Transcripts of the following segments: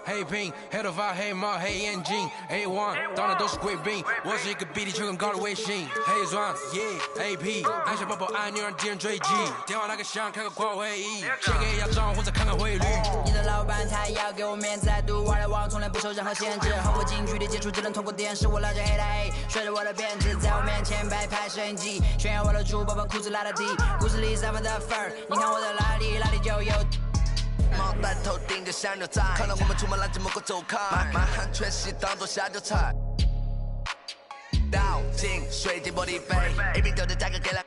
黑屏，黑头发，黑帽，黑眼镜 ，A1 当的都是贵宾，我是一个比地球更高的卫星，黑钻，AP， 按下抱抱按钮让敌人追击，电话那个响，开个跨会议，写给亚账或者看看汇率。你的老板他要给我面子，读外来网从来不受任何限制，和我近距离接触只能通过电视，我拉着黑的 A， 甩着我的辫子，在我面前摆拍摄影机，炫耀我的珠宝，把裤子拉得低，故事里散发的粉儿，你看我的哪里就有。毛带头顶着香牛仔，看到我们出门拦着某个走开，满汉全席当做下酒菜，倒进水晶玻璃杯 ，A B 丢的价格给了。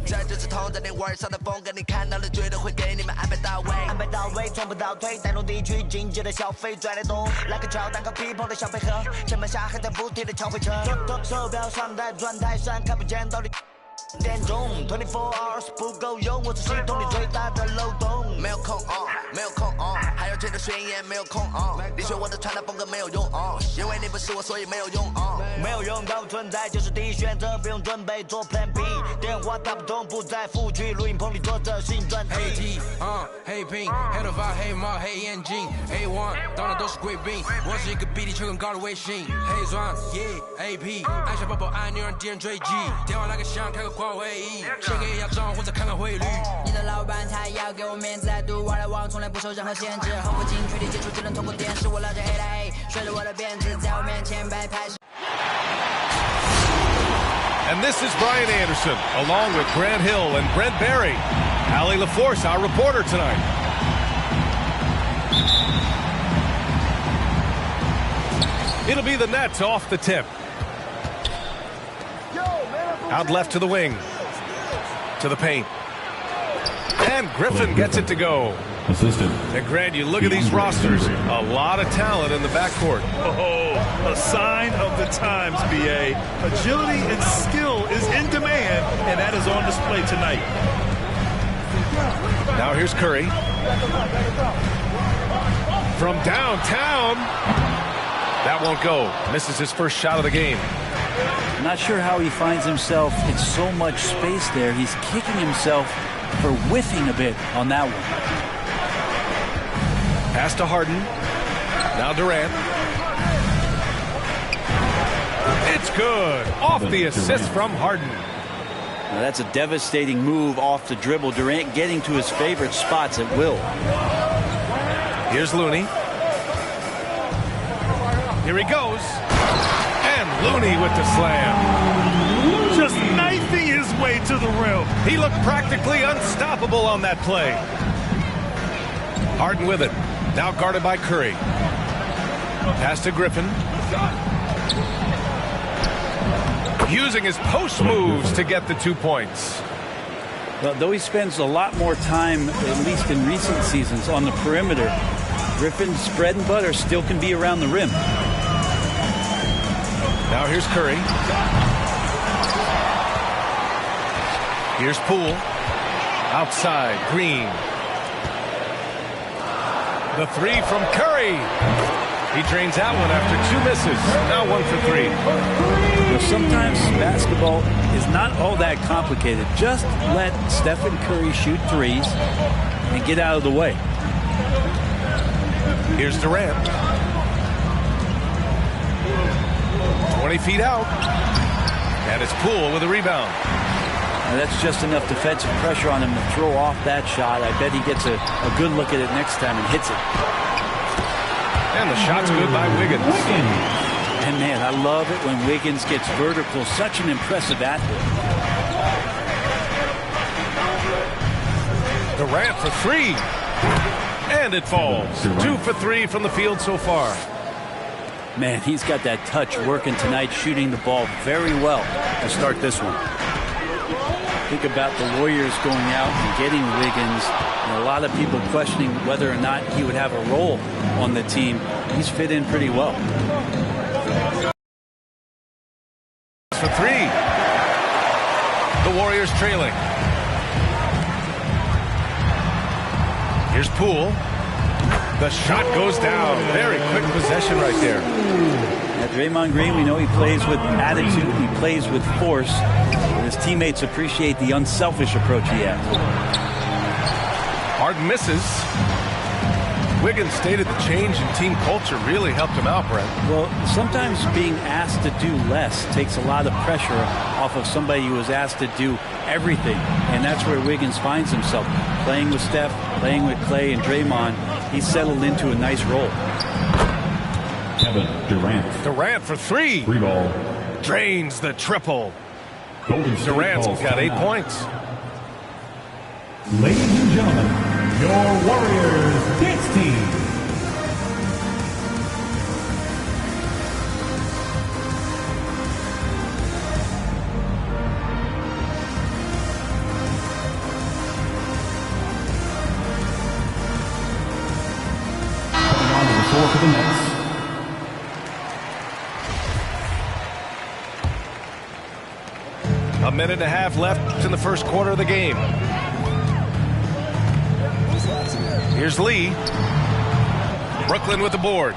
这就是同在你玩上的风格，你看到了绝对会给你们安排到位，安排到位，从不倒退，带动地区经济的消费，拽得动，来个乔丹和皮蓬的小配合，城门下还在不停的敲回车，手表上戴转台上看不见到底。点钟24 hours 不够用，我是系统里最大的漏洞。没有空没有空还要全球宣言没有空你学我的传达风格没有用因为你不是我，所以没有用没有用到存在就是第一选择，不用准备做 Plan B。电话打不通，不在副区，录音棚里坐着新专辑。黑 T 黑屏，黑头发，黑帽，黑眼镜 ，A1 当的都是贵宾，我是一个比地球更高的卫星，黑钻，AP， 按下抱抱按钮让敌人追击，电话那个响，开个跨会议，写给亚账或者看看汇率。你的老板他要给我面子，读外来网从来不受任何限制，和我近距离接触只能通过电视，我拉着黑的 A， 甩着我的辫子，在我面前摆拍。And this is Brian Anderson, along with Grant Hill and Brent Barry. Allie LaForce, our reporter tonight. It'll be the Nets off the tip. Out left to the wing. To the paint. And Griffin gets it to go. Assistant. And Grant, you look at these rosters. A lot of talent in the backcourt. Oh, a sign of the times, BA. Agility and skill is in demand, and that is on display tonight. Now here's Curry. From downtown. That won't go. Misses his first shot of the game. Not sure how he finds himself in so much space there. He's kicking himself for whiffing a bit on that one. Pass to Harden. Now Durant. It's good. Off the assist from Harden. Now that's a devastating move off the dribble. Durant getting to his favorite spots at will. Here's Looney. Here he goes. And Looney with the slam. Just knifing his way to the rim. He looked practically unstoppable on that play. Harden with it. Now guarded by Curry. Pass to Griffin. Using his post moves to get the 2 points. Well, though he spends a lot more time, at least in recent seasons, on the perimeter, Griffin's bread and butter still can be around the rim. Now here's Curry. Here's Poole. Outside, Green. The three from Curry. He drains that one after 2 misses. Now 1 for 3. Well, sometimes basketball is not all that complicated. Just let Stephen Curry shoot threes and get out of the way. Here's Durant. 20 feet out. And it's Poole with a rebound. Now that's just enough defensive pressure on him to throw off that shot. I bet he gets a good look at it next time and hits it. And the shot's good by Wiggins. And man, I love it when Wiggins gets vertical. Such an impressive athlete. Durant for 3. And it falls. 2 for 3 from the field so far. Man, he's got that touch working tonight, shooting the ball very well to start this one. Think about the Warriors going out and getting Wiggins. And a lot of people questioning whether or not he would have a role on the team. He's fit in pretty well. For 3. The Warriors trailing. Here's Poole. The shot goes down. Very quick possession right there. At Draymond Green, we know he plays with attitude. He plays with force. And his teammates appreciate the unselfish approach he has. Harden misses. Wiggins stated the change in team culture really helped him out, Brent. Well, sometimes being asked to do less takes a lot of pressure off of somebody who is asked to do everything. And that's where Wiggins finds himself. Playing with Steph, playing with Clay and Draymond, he's settled into a nice role. Kevin Durant. Durant for three. Free ball. Drains the triple. Golden State Durant's calls got 8 timeout. points. Ladies and gentlemen, your Warriors dance team. Coming onto the floor for the Nets. A minute and a half left in the first quarter of the game. Here's Lee. Brooklyn with the board.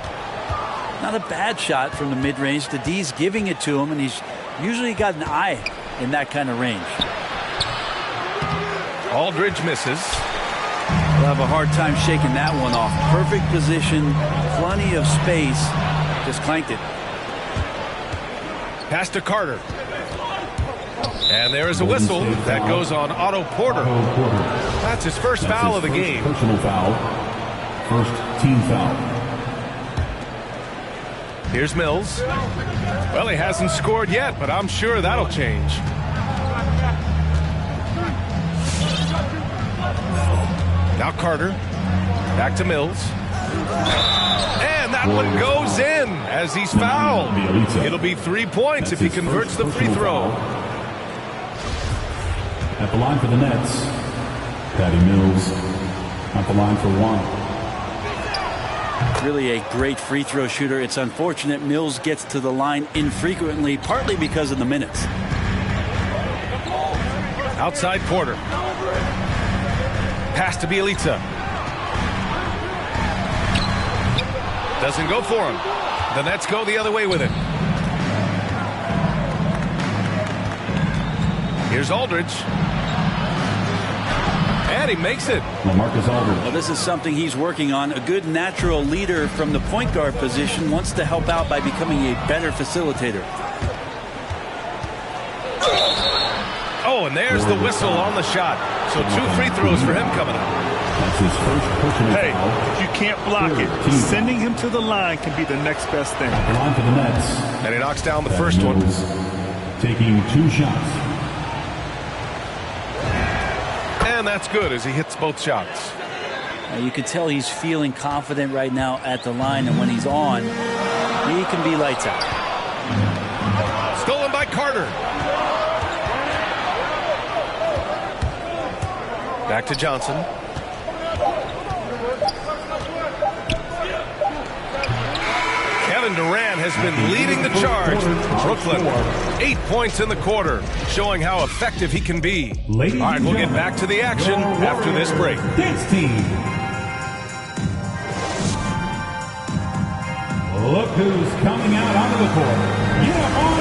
Not a bad shot from the mid-range. The D's giving it to him, and he's usually got an eye in that kind of range. Aldridge misses. He'll have a hard time shaking that one off. Perfect position, plenty of space. Just clanked it. Pass to Carter. And there is a whistle that goes on Otto Porter. That's his first foul of the game. Personal foul. First team foul. Here's Mills. Well, he hasn't scored yet, but I'm sure that'll change. Now Carter. Back to Mills. And that one goes in as he's fouled. It'll be 3 points if he converts the free throw. At the line for the Nets, Patty Mills at the line for one. Really a great free throw shooter. It's unfortunate Mills gets to the line infrequently, partly because of the minutes. Outside Porter. Pass to Bielitsa. Doesn't go for him. The Nets go the other way with it. Here's Aldridge. And he makes it. LaMarcus Aldridge. Well, this is something he's working on. A good natural leader from the point guard position wants to help out by becoming a better facilitator. Oh, and there's the whistle on the shot. So 2 free throws for him coming up. That's his first personal Hey, foul. if you can't block it, sending him to the line can be the next best thing. At the line for the Nets. And he knocks down the Patty first one. Mills taking 2 shots. And that's good as he hits both shots. You can tell he's feeling confident right now at the line, and when he's on, he can be lights out. Stolen by Carter. Back to Johnson. Kevin Durant has been leading the charge for Brooklyn. 8 points in the quarter, showing how effective he can be. All right, we'll get back to the action after this break. Dance team. Look who's coming out onto the court.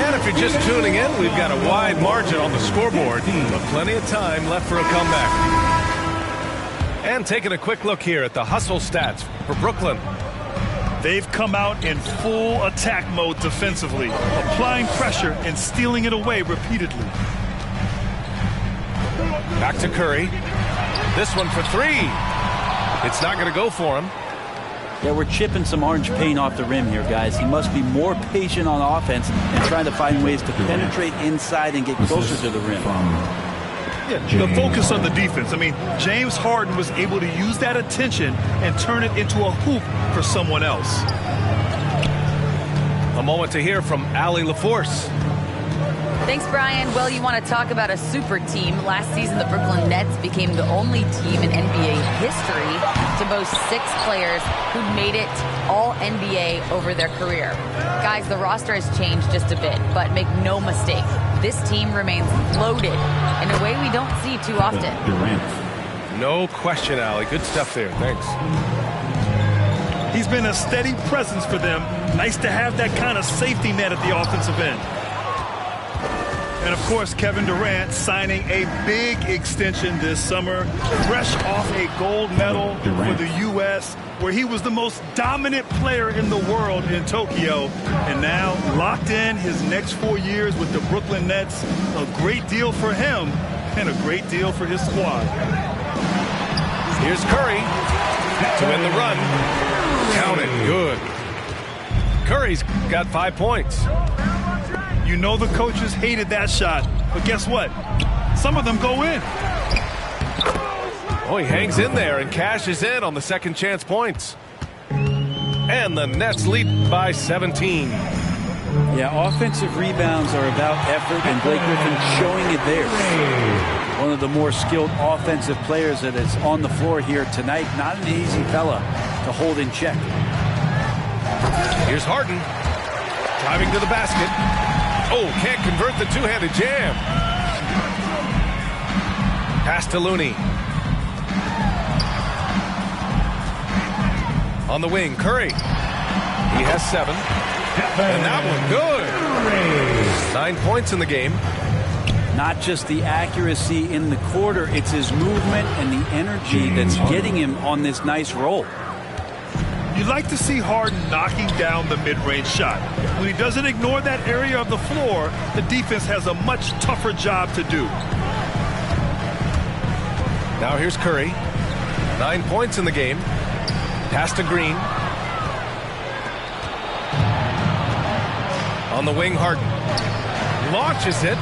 And if you're just tuning in, we've got a wide margin on the scoreboard, but plenty of time left for a comeback. And taking a quick look here at the hustle stats for Brooklyn. They've come out in full attack mode defensively, applying pressure and stealing it away repeatedly. Back to Curry. This one for 3. It's not going to go for him. Yeah, we're chipping some orange paint off the rim here, guys. He must be more patient on offense and trying to find ways to penetrate inside and get closer to the rim. Yeah, the focus on the defense. I mean, James Harden was able to use that attention and turn it into a hoop for someone else. A moment to hear from Allie LaForce. Thanks, Brian. Well, you want to talk about a super team. Last season, the Brooklyn Nets became the only team in NBA history to boast 6 players who made it all NBA over their career. Guys, the roster has changed just a bit, but make no mistake, this team remains loaded in a way we don't see too often. No question, Allie. Good stuff there. Thanks. He's been a steady presence for them. Nice to have that kind of safety net at the offensive end. And, of course, Kevin Durant signing a big extension this summer, fresh off a gold medal for the U.S. where he was the most dominant player in the world in Tokyo, and now locked in his next 4 years with the Brooklyn Nets. A great deal for him and a great deal for his squad. Here's Curry to win the run. Count it. Good. Curry's got 5 points. You know the coaches hated that shot, but guess what? Some of them go in. Oh, he hangs in there and cashes in on the second chance points. And the Nets lead by 17. Yeah, offensive rebounds are about effort, and Blake Griffin showing it there. One of the more skilled offensive players that is on the floor here tonight. Not an easy fella to hold in check. Here's Harden. Driving to the basket. Oh, can't convert the two-handed jam. Pass to Looney. On the wing, Curry. He has 7. And that one good. 9 points in the game. Not just the accuracy in the quarter, it's his movement and the energy that's getting him on this nice roll. You like to see Harden knocking down the mid-range shot. When he doesn't ignore that area of the floor, the defense has a much tougher job to do. Now here's Curry. 9 points in the game. Pass to Green. On the wing, Harden. Launches it.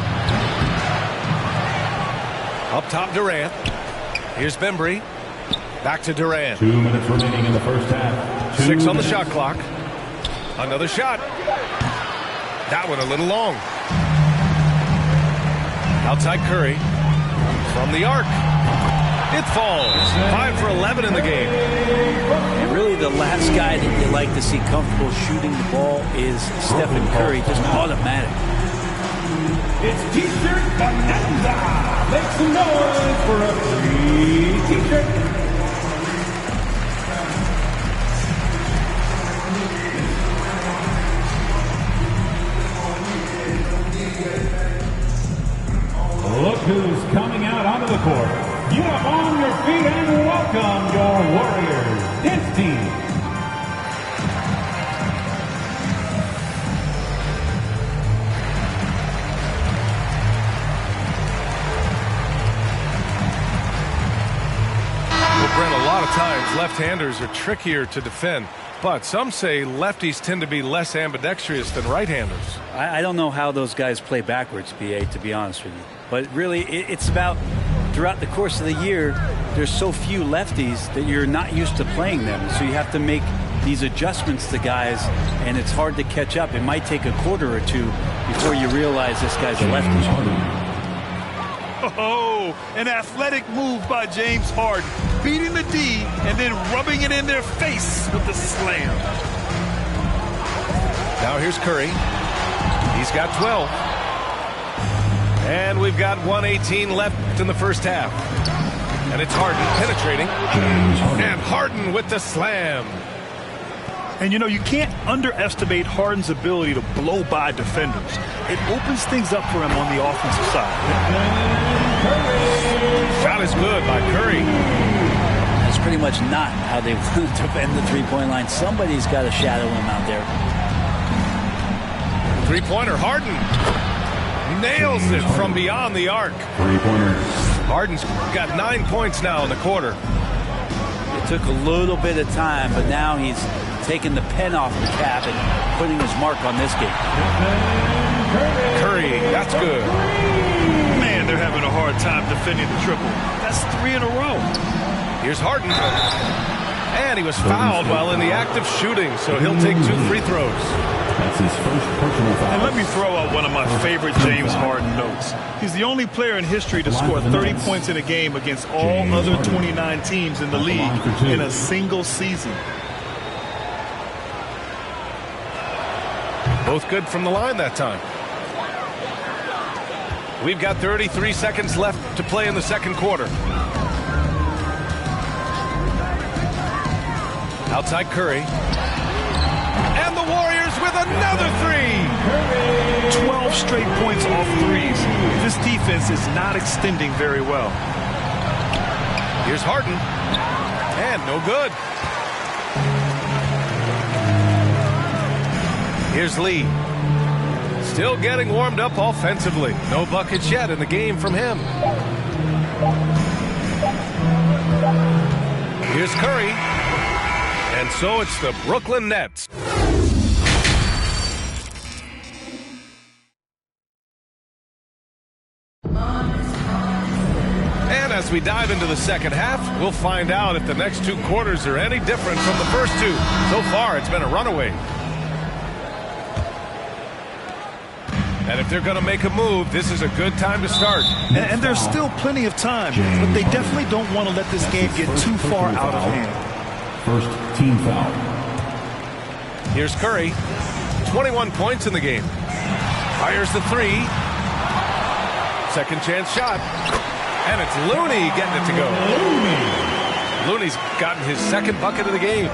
Up top, Durant. Here's Bembry. Back to Durant. 2 minutes remaining in the first half. 6 on the shot clock. Another shot. That one a little long. Outside Curry. From the arc. It falls. 5 for 11 in the game. And really the last guy that you like to see comfortable shooting the ball is Stephen Curry. Just automatic. It's T-shirt bonanza. Make some noise for a free T-shirt. Look who's coming out onto the court. Get up on your feet and welcome your Warriors dance team. Well, Brent, a lot of times left-handers are trickier to defend, but some say lefties tend to be less ambidextrous than right-handers. I don't know how those guys play backwards, B.A., to be honest with you. But really, it's about throughout the course of the year, there's so few lefties that you're not used to playing them. So you have to make these adjustments to guys, and it's hard to catch up. It might take a quarter or two before you realize this guy's a lefty. Oh, an athletic move by James Harden. Beating the D and then rubbing it in their face with the slam. Now here's Curry. He's got 12. And we've got 1:18 left in the first half. And it's Harden penetrating. And Harden with the slam. And you know, you can't underestimate Harden's ability to blow by defenders. It opens things up for him on the offensive side. Shot is good by Curry. That's pretty much not how they want to defend the three-point line. Somebody's got to shadow him out there. Three-pointer, Harden. Nails it from beyond the arc. Three-pointer. Harden's got 9 points now in the quarter. It took a little bit of time, but now he's taking the pen off the cap and putting his mark on this game. Curry, that's good. Man, they're having a hard time defending the triple. That's 3 in a row. Here's Harden. And he was fouled while in the act of shooting, so he'll take 2 free throws. That's his first personal foul. And let me throw out one of my favorite James Harden notes. He's the only player in history to score 30 points in a game against all other 29 teams in the league in a single season. Both good from the line that time. We've got 33 seconds left to play in the second quarter. Outside Curry. And the Warriors with another 3. 12 straight points off threes. This defense is not extending very well. Here's Harden. And no good. Here's Lee. Still getting warmed up offensively. No buckets yet in the game from him. Here's Curry. And so it's the Brooklyn Nets. And as we dive into the second half, we'll find out if the next 2 quarters are any different from the first 2. So far, it's been a runaway. And if they're going to make a move, this is a good time to start. And there's still plenty of time, but they definitely don't want to let this game get too far out of hand. First team foul. Here's Curry. 21 points in the game. Fires the 3. Second chance shot. And it's Looney getting it to go. Looney's gotten his second bucket of the game.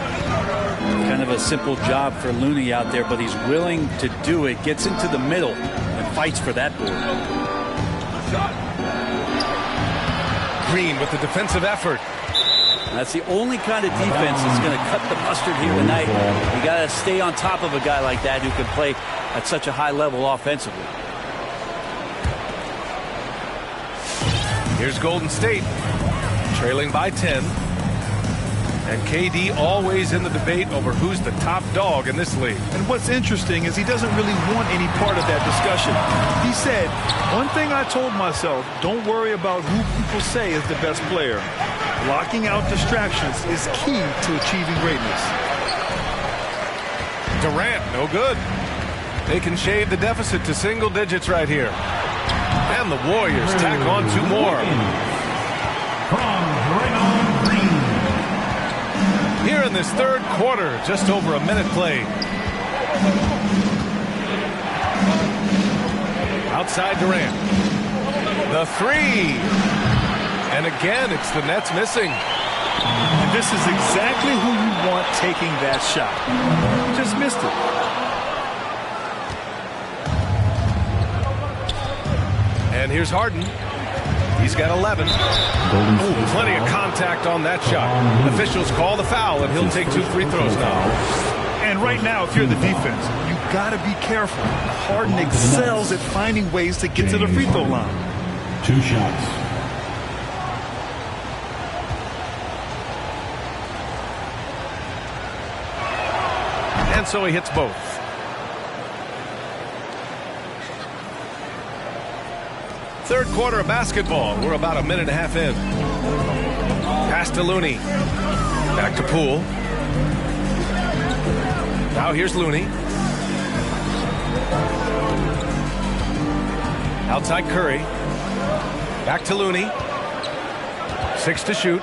Kind of a simple job for Looney out there, but he's willing to do it. Gets into the middle and fights for that board. Green with the defensive effort. That's the only kind of defense that's going to cut the mustard here tonight. You got to stay on top of a guy like that who can play at such a high level offensively. Here's Golden State, trailing by 10. And KD always in the debate over who's the top dog in this league. And what's interesting is he doesn't really want any part of that discussion. He said, one thing I told myself, don't worry about who people say is the best player. Blocking out distractions is key to achieving greatness. Durant, no good. They can shave the deficit to single digits right here. And the Warriors tack on 2 more. From Draymond Green. Here in this third quarter, just over a minute played. Outside Durant. The 3. And again, it's the Nets missing. And this is exactly who you want taking that shot. Just missed it. And here's Harden. He's got 11. Ooh, plenty of contact on that shot. Officials call the foul, and he'll take 2 free throws now. And right now, if you're the defense, you got to be careful. Harden excels at finding ways to get to the free throw line. 2 shots. And so he hits both. Third quarter of basketball. We're about a minute and a half in. Pass to Looney. Back to Poole. Now here's Looney. Outside Curry. Back to Looney. 6 to shoot.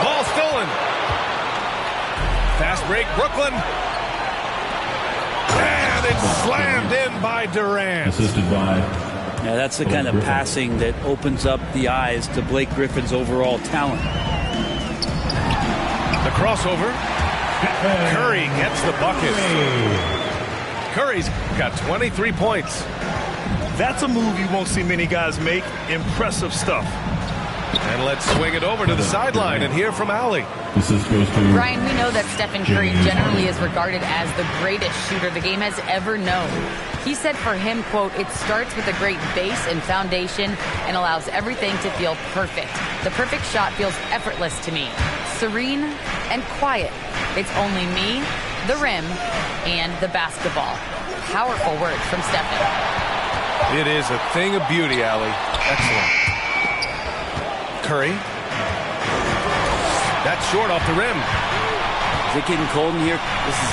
Ball stolen. Fast break, Brooklyn. And it's slammed in by Durant. Assisted by... Yeah, that's the kind of passing that opens up the eyes to Blake Griffin's overall talent. The crossover. Curry gets the bucket. Curry's got 23 points. That's a move you won't see many guys make. Impressive stuff. And let's swing it over to the sideline and hear from Allie. Brian, we know that Stephen Curry generally is regarded as the greatest shooter the game has ever known. He said for him, quote, it starts with a great base and foundation and allows everything to feel perfect. The perfect shot feels effortless to me. Serene and quiet. It's only me, the rim, and the basketball. Powerful words from Stephen. It is a thing of beauty, Allie. Excellent. Curry. That's short off the rim. Is it getting cold in here?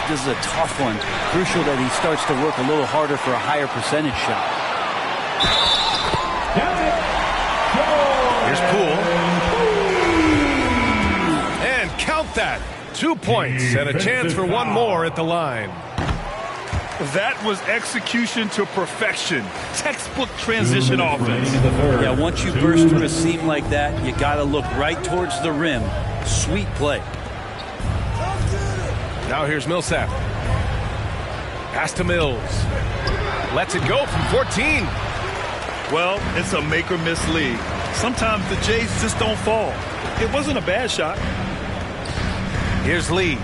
This is a tough one. Crucial that he starts to work a little harder for a higher percentage shot. Here's Poole. And count that. 2 points and a chance for 1 more at the line. That was execution to perfection. Textbook transition offense. Yeah, once you burst through a seam like that, you got to look right towards the rim. Sweet play. Now here's Millsap. Pass to Mills. Lets it go from 14. Well, it's a make or miss league. Sometimes the Jays just don't fall. It wasn't a bad shot. Here's Lee.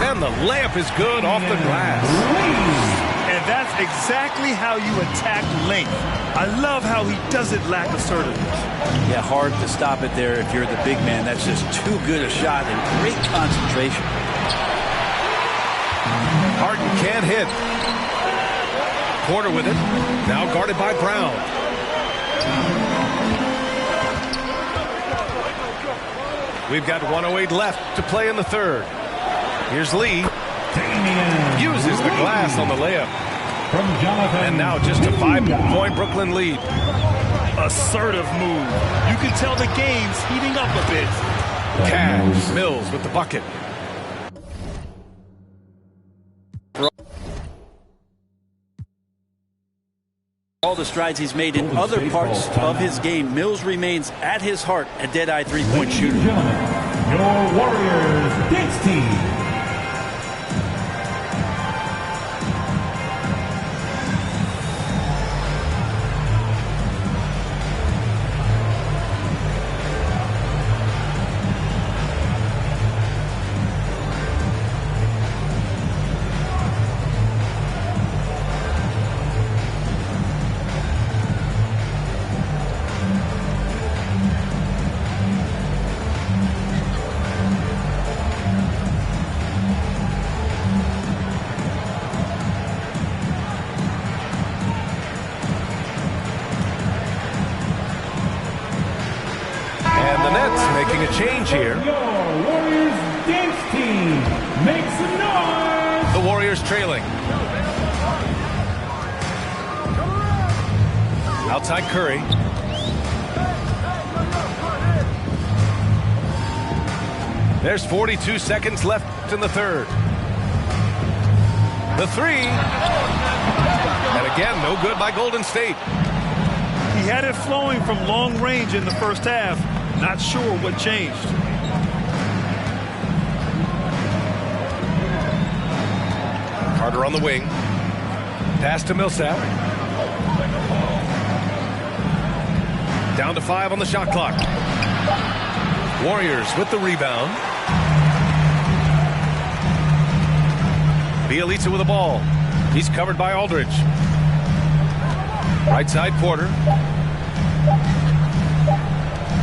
And the layup is good off the glass. And that's exactly how you attack length. I love how he doesn't lack assertiveness. Yeah, hard to stop it there if you're the big man. That's just too good a shot and great concentration. Harden can't hit. Porter with it. Now guarded by Brown. We've got 1:08 left to play in the third. Here's Lee. Uses the glass on the layup. And now just a 5-point Brooklyn lead. Assertive move. You can tell the game's heating up a bit. Cash. Mills with the bucket. All the strides he's made in other parts of his game, Mills remains at his heart a dead-eye three-point shooter. Your Warriors dance team. Change here. Your Warriors dance team makes some noise. The Warriors trailing. Outside Curry. There's 42 seconds left in the third. The three. And again, no good by Golden State. He had it flowing from long range in the first half. Not sure what changed. Carter on the wing. Pass to Millsap. Down to 5 on the shot clock. Warriors with the rebound. Bielitsa with the ball. He's covered by Aldridge. Right side Porter.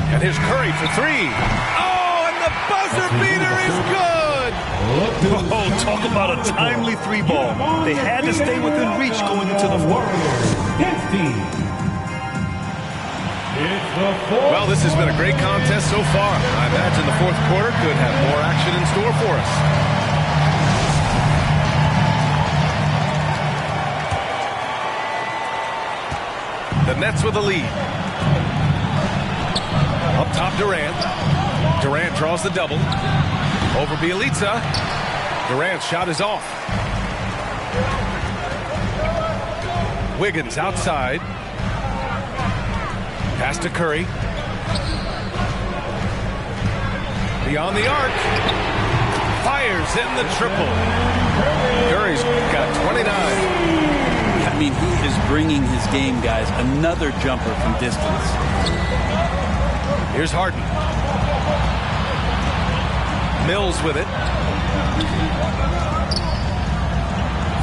And here's Curry for three. Oh, and the buzzer beater is good. Oh, talk about a timely three ball. They had to stay within reach going into the fourth. Well, this has been a great contest so far. I imagine the fourth quarter could have more action in store for us. The Nets with the lead. Up top, Durant. Durant draws the double. Over Bielitsa. Durant's shot is off. Wiggins outside. Pass to Curry. Beyond the arc. Fires in the triple. Curry's got 29. I mean, he is bringing his game, guys. Another jumper from distance. Here's Harden. Mills with it.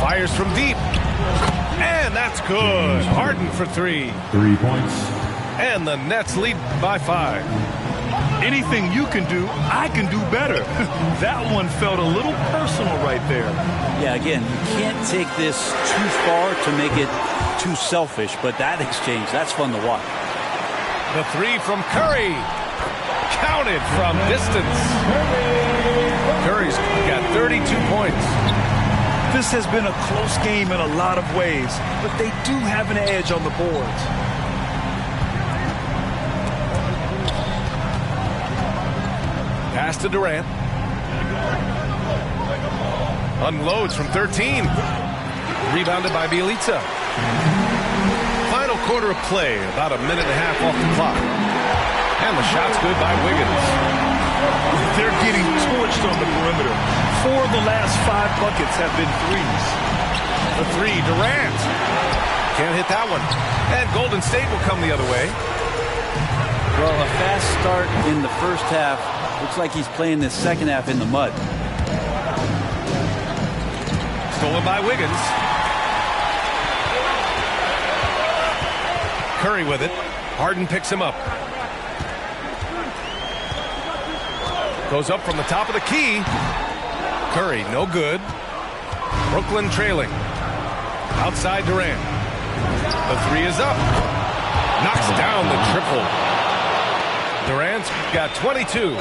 Fires from deep. And that's good. Harden for 3. 3 points. And the Nets lead by 5. Anything you can do, I can do better. That one felt a little personal right there. Yeah, again, you can't take this too far to make it too selfish, but that exchange, that's fun to watch. The 3 from Curry. Counted from distance. Curry's got 32 points. This has been a close game in a lot of ways, but they do have an edge on the boards. Pass to Durant. Unloads from 13. Rebounded by Bielitsa. Final quarter of play, about a minute and a half off the clock. And the shot's good by Wiggins. They're getting torched on the perimeter. 4 of the last 5 buckets have been threes. The 3, Durant. Can't hit that one. And Golden State will come the other way. Well, a fast start in the first half. Looks like he's playing this second half in the mud. Stolen by Wiggins. Curry with it. Harden picks him up. Goes up from the top of the key. Curry, no good. Brooklyn trailing. Outside Durant. The three is up. Knocks down the triple. Durant's got 22.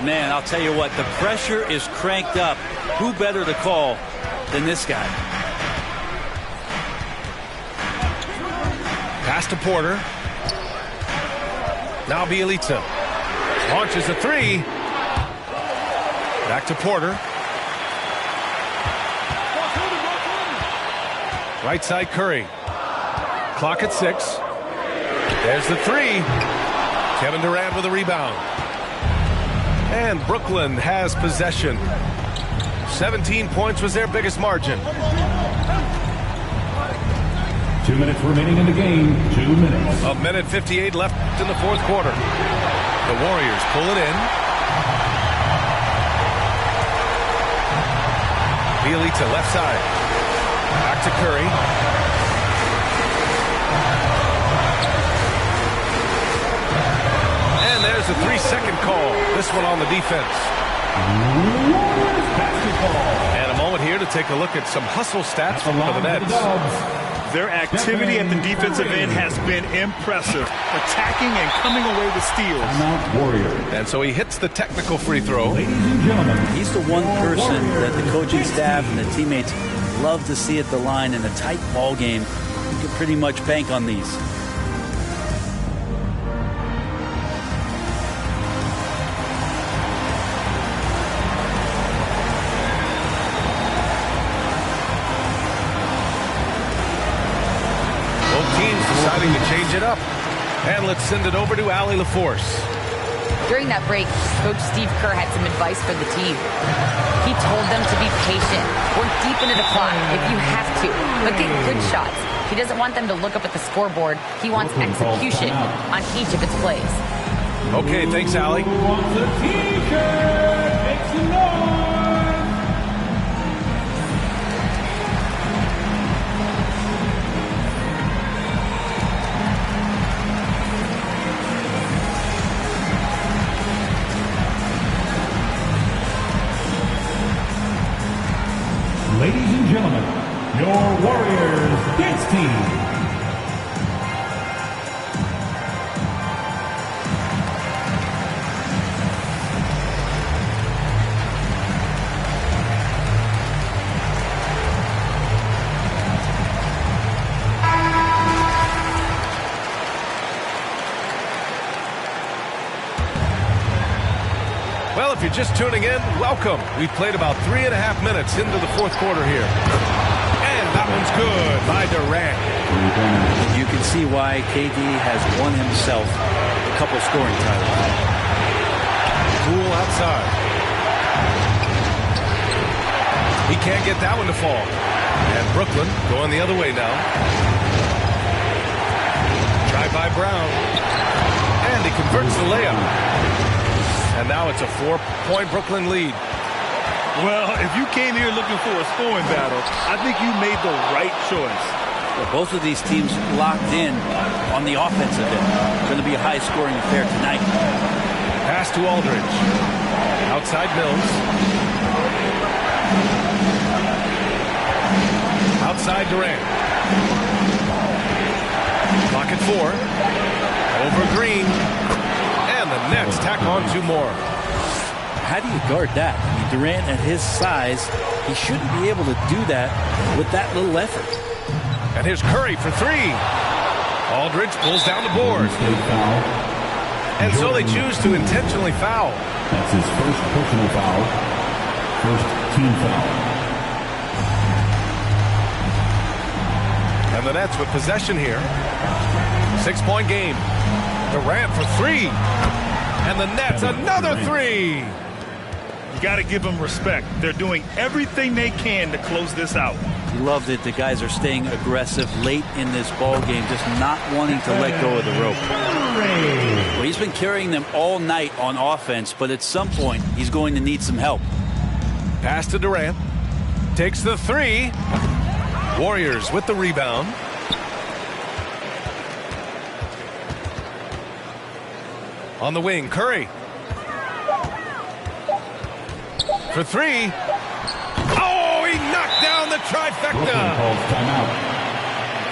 Man, I'll tell you what, the pressure is cranked up. Who better to call than this guy? Pass to Porter. Now Bjelica. Launches a three. Back to Porter. Right side Curry. Clock at 6. There's the three. Kevin Durant with a rebound. And Brooklyn has possession. 17 points was their biggest margin. 2 minutes remaining in the game. 2 minutes. A minute 58 left in the fourth quarter. The Warriors pull it in. Bjelica left side. Back to Curry. And there's a 3-second call. This one on the defense. And a moment here to take a look at some hustle stats from the Nets. Their activity at the defensive end has been impressive. Attacking and coming away with steals. And so he hits the technical free throw. Ladies and gentlemen, He's the one person that the coaching staff and the teammates love to see at the line in a tight ball game. You can pretty much bank on these. Deciding to change it up. And let's send it over to Allie LaForce. During that break, Coach Steve Kerr had some advice for the team. He told them to be patient, work deep into the clock if you have to, but get good shots. He doesn't want them to look up at the scoreboard. He wants execution on each of its plays. Okay, thanks, Allie. who wants a t-shirt? Make some noise. Ladies and gentlemen, your Warriors dance team. Well, if you're just tuning in, welcome. We've played about 3.5 minutes into the fourth quarter here. And that one's good by Durant. You can see why KD has won himself a couple scoring titles. Cool outside. He can't get that one to fall. And Brooklyn going the other way now. Drive by Brown. And he converts the layup. And now it's a 4-point Brooklyn lead. Well, if you came here looking for a scoring battle, I think you made the right choice. Well, both of these teams locked in on the offensive end. It's going to be a high-scoring affair tonight. Pass to Aldridge. Outside Mills. Outside Durant. Clock at 4. Over Green. And the Nets tack on 2 more. How do you guard that? I mean, Durant at his size, he shouldn't be able to do that with that little effort. And here's Curry for 3. Aldridge pulls down the board. And so they choose to intentionally foul. That's his first personal foul. First team foul. And the Nets with possession here. 6-point game. Durant for 3. And the Nets another 3. You got to give them respect. They're doing everything they can to close this out. He loved it. The guys are staying aggressive late in this ball game, just not wanting to let go of the rope. Well, he's been carrying them all night on offense, but at some point, he's going to need some help. Pass to Durant. takes the three. Warriors with the rebound. On the wing, Curry. For three. Oh, he knocked down the trifecta.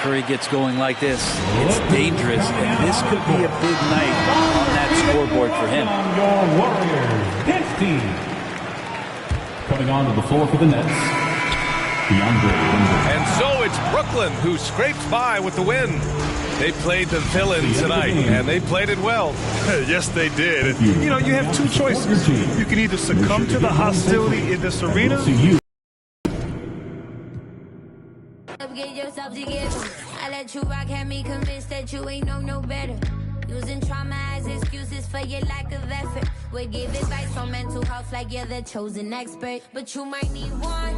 Curry gets going like this. It's dangerous, and this could be a big night on that scoreboard for him. Your Warriors Nets team. Coming onto the floor for the Nets, DeAndre Linder. And so it's Brooklyn who scrapes by with the win. They played the villain tonight, and they played it well. Yes, they did. You know, you have two choices. You can either succumb to the hostility in this arena. Get yourself together. I let you rock, had me convinced that you ain't no better. Using trauma as excuses for your lack of effort. Would give advice on mental health like you're the chosen expert. But you might need one.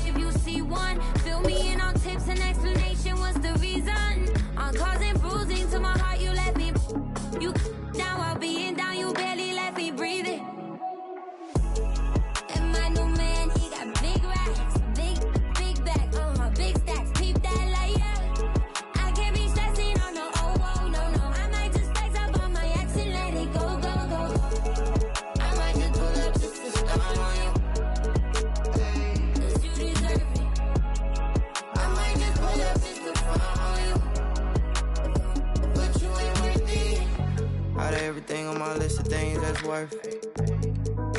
If you see one, fill me in on tips and explanation. What's the reason? On causing bruising to my heart, you let me. You down while being down, you barely let me breathe it. And my new man, he got big racks, big back, big stacks. Keep that layer. I can't be stressing on no, no. I might just flex up on my ex and let it go. I might just pull up just to start on you. Cause you deserve it. I might just pull up just to front on you. But you ain't worth it. Out of everything on my list of things that's worth it,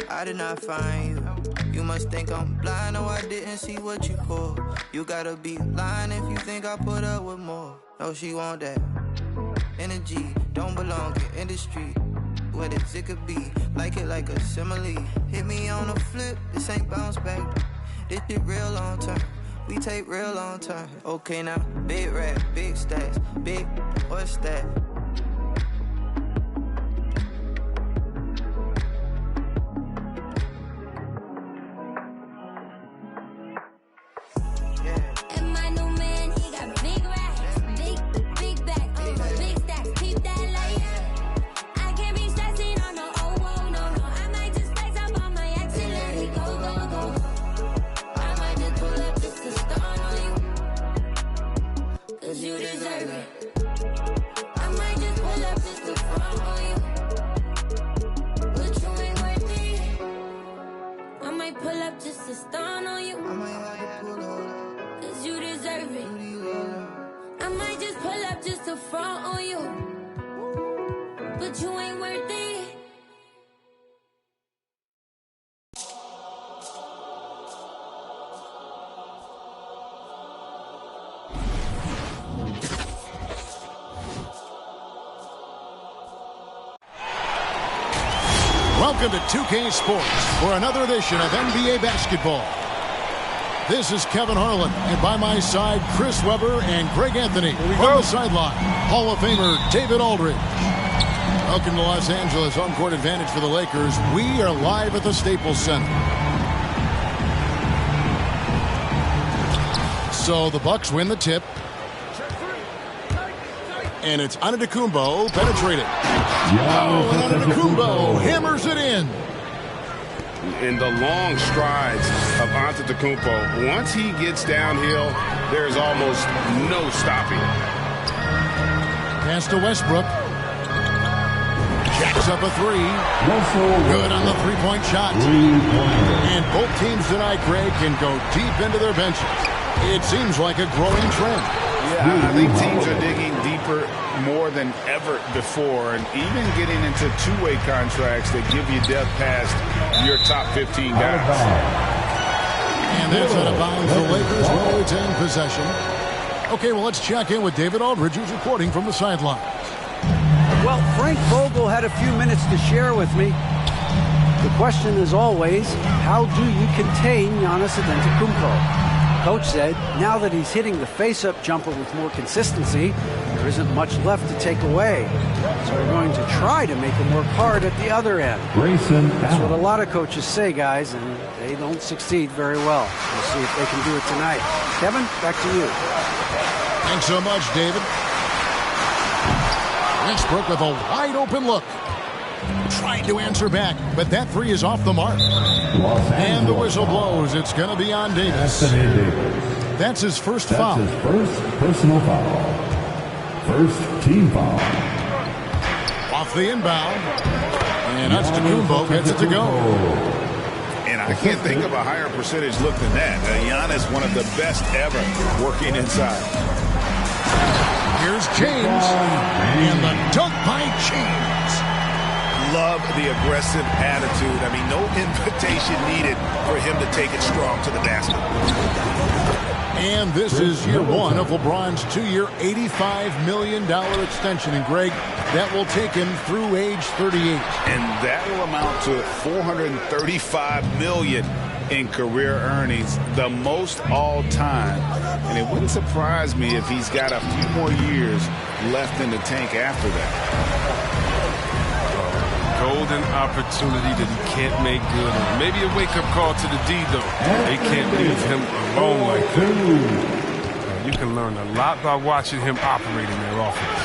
I did not find you. You must think I'm blind, no, I didn't see what you pulled. You gotta be lying if you think I put up with more. No, she want that energy, don't belong in industry. What it could be, like it like a simile. Hit me on a flip, this ain't bounce back. This shit real long term, we take real long term. Okay now, big rap, big stacks, big, what's that? And my new man, he got big racks, big back, big stacks. Keep that layer. I can't be stressing on no, no. I might just flex up on my ex and let it go. I might just pull up just to start on you. Cause you deserve it. I might just pull up just to front on you. But you ain't worth it. I might pull up just to start on you. Cause you deserve it. I might just pull up just to front on you. But you ain't worth it. Welcome to 2K Sports for another edition of NBA basketball. This is Kevin Harlan, and by my side, Chris Webber and Greg Anthony. On the sideline, Hall of Famer David Aldridge. Welcome to Los Angeles, home court advantage for the Lakers. We are live at the Staples Center. So the Bucks win the tip. And it's Antetokounmpo penetrated. Oh, and Antetokounmpo hammers it in. In the long strides of Antetokounmpo, once he gets downhill, there's almost no stopping. Pass to Westbrook. Jacks up a three. Good on the three-point shot. And both teams tonight, Greg, can go deep into their benches. It seems like a growing trend. Yeah, I think teams are digging deeper more than ever before, and even getting into two-way contracts that give you depth past your top 15 guys. And that's out of bounds. The Lakers will retain possession. Okay, well, let's check in with David Aldridge, who's reporting from the sideline. Well, Frank Vogel had a few minutes to share with me. The question is always, how do you contain Giannis Antetokounmpo? Coach said, now that he's hitting the face-up jumper with more consistency, there isn't much left to take away. So we're going to try to make him work hard at the other end. That's what a lot of coaches say, guys, and they don't succeed very well. We'll see if they can do it tonight. Kevin, back to you. Thanks so much, David. Westbrook with a wide-open look. Tried to answer back, but that three is off the mark. And the whistle blows. It's going to be on Davis. That's his first foul. That's his first personal foul. First team foul. Off the inbound. And Antetokounmpo gets it to go. And I can't think of a higher percentage look than that. Giannis, one of the best ever working inside. Here's James. And the dunk by James. Love the aggressive attitude. I mean, no invitation needed for him to take it strong to the basket. And this is year one of LeBron's 2-year, $85 million extension. And, Greg, that will take him through age 38. And that will amount to $435 million in career earnings, the most all time. And it wouldn't surprise me if he's got a few more years left in the tank after that. Golden opportunity that he can't make good on. Maybe a wake-up call to the D, though. They can't leave him alone like that. You can learn a lot by watching him operate in their offense.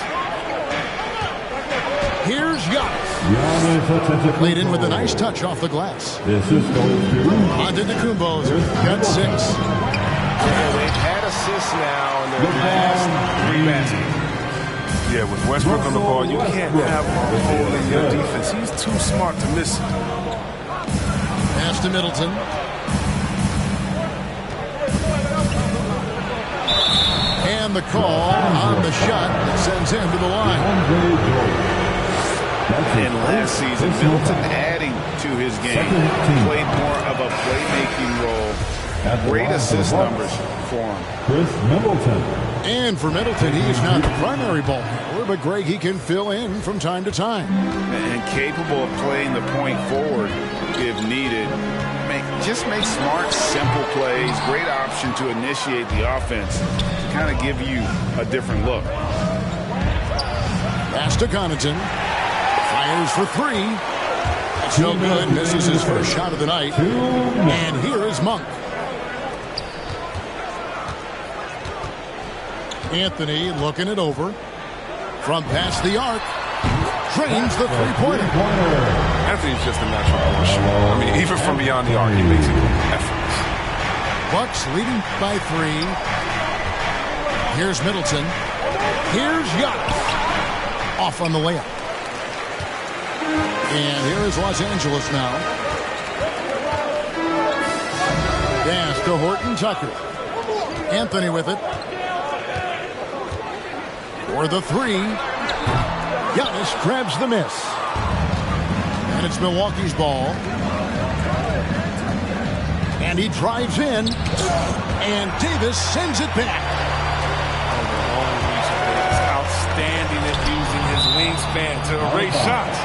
Here's Giannis. Played in with a nice touch off the glass. This is going to Antetokounmpo's got 6. Yeah, they've had assists now in their last 3 baskets. Yeah, with Westbrook on the ball, you can't have a hole in your defense. He's too smart to miss it. Pass to Middleton. And the call on the shot that sends him to the line. And last season, Middleton adding to his game, played more of a playmaking role. Great assist numbers for him. Chris Middleton. And for Middleton, he is not the primary ball handler, but Greg, he can fill in from time to time. And capable of playing the point forward if needed. Just make smart, simple plays. Great option to initiate the offense to kind of give you a different look. Pass to Connaughton. Fires for 3. It's no good. Misses his first shot of the night. And here is Monk. Anthony looking it over. From past the arc. Drains the three-pointer. Anthony's just a natural ball shooter. I mean, even from beyond the arc, he makes it effortless. Bucks leading by 3. Here's Middleton. Here's Giannis. Off on the layup. And here is Los Angeles now. Pass to Horton Tucker. Anthony with it. For the 3. Giannis grabs the miss. And it's Milwaukee's ball. And he drives in. And Davis sends it back. Outstanding at using his wingspan to erase shots.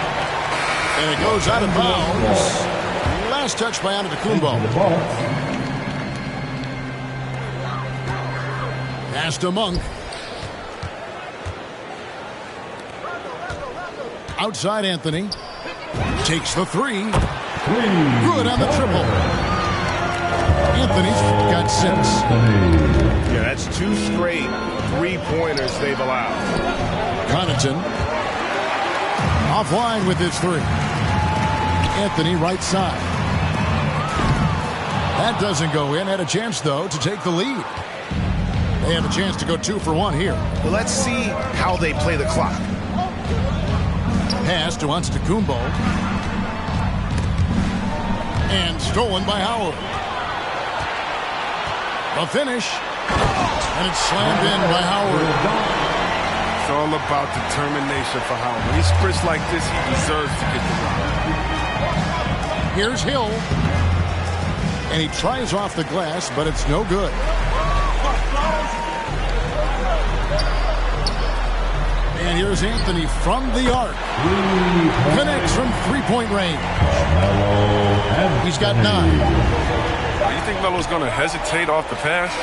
And it goes out of bounds. Last touch by Antetokounmpo. Pass to Monk. Outside Anthony. Takes the 3. Good on the triple. Anthony's got 6. Yeah, that's 2 straight 3-pointers they've allowed. Connaughton. Offline with his 3. Anthony right side. That doesn't go in. Had a chance, though, to take the lead. They have a chance to go 2 for 1 here. Well, let's see how they play the clock. Pass to Antetokounmpo. And stolen by Howard. The finish. And it's slammed in by Howard. It's all about determination for Howard. When he sprints like this, he deserves to get the rebound. Here's Hill. And he tries off the glass, but it's no good. And here's Anthony from the arc. Connects from 3-point range. He's got 9. You think Melo's going to hesitate off the pass?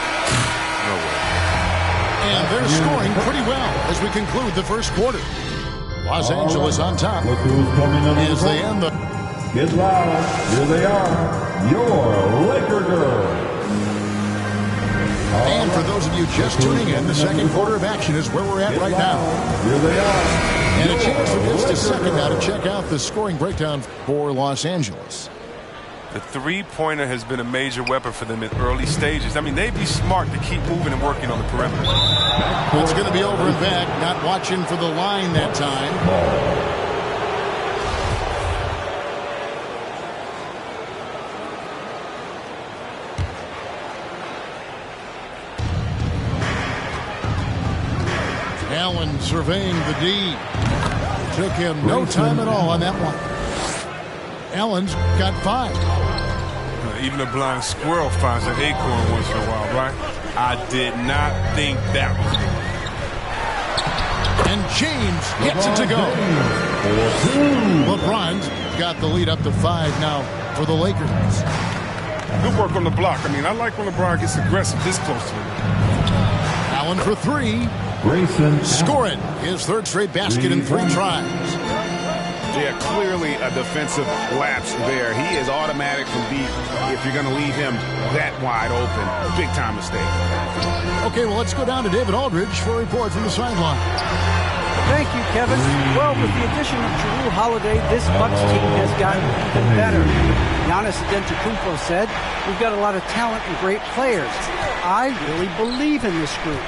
No way. And they're scoring pretty well as we conclude the first quarter. Los Angeles on top as they end the... Get loud. Here they are. Your Laker girls. And for those of you you just tuning in, the second quarter of action is where we're at right now. Here they are. And a chance for just a second now to check out the scoring breakdown for Los Angeles. The three-pointer has been a major weapon for them in early stages. I mean, they'd be smart to keep moving and working on the perimeter. It's going to be over and back, not watching for the line that time. Allen surveying the D. Took him no time at all on that one. Allen's got 5. Even a blind squirrel finds an acorn once in a while, right? I did not think that was good. And James gets it to go. LeBron's got the lead up to 5 now for the Lakers. Good work on the block. I mean, I like when LeBron gets aggressive this close to him. Allen for 3. Scoring his third straight basket in 3 tries. Yeah, clearly a defensive lapse there. He is automatic from deep if you're going to leave him that wide open. Big time mistake. Okay, well, let's go down to David Aldridge for a report from the sideline. Thank you, Kevin. Well, with the addition of Jrue Holiday, this Bucks team has gotten even better. Giannis Antetokounmpo said, "We've got a lot of talent and great players. I really believe in this group.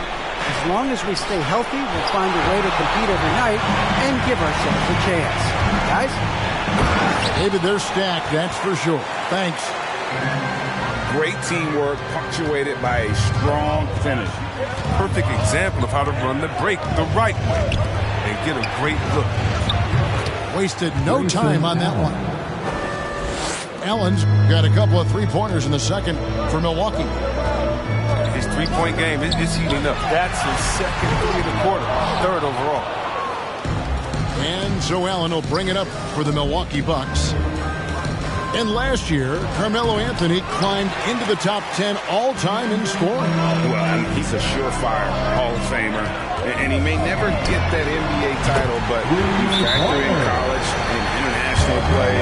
As long as we stay healthy, we'll find a way to compete every night and give ourselves a chance." Guys? David, they're stacked, that's for sure. Thanks. Great teamwork punctuated by a strong finish. Perfect example of how to run the break the right way and get a great look. Wasted no time on that one. Allen's got a couple of three-pointers in the second for Milwaukee. His three-point game is heating up. That's his second 3 of the quarter, 3rd overall. And so Allen will bring it up for the Milwaukee Bucks. And last year, Carmelo Anthony climbed into the top 10 all-time in scoring. Well, and he's a surefire Hall of Famer. And he may never get that NBA title, but you factor in college and international play,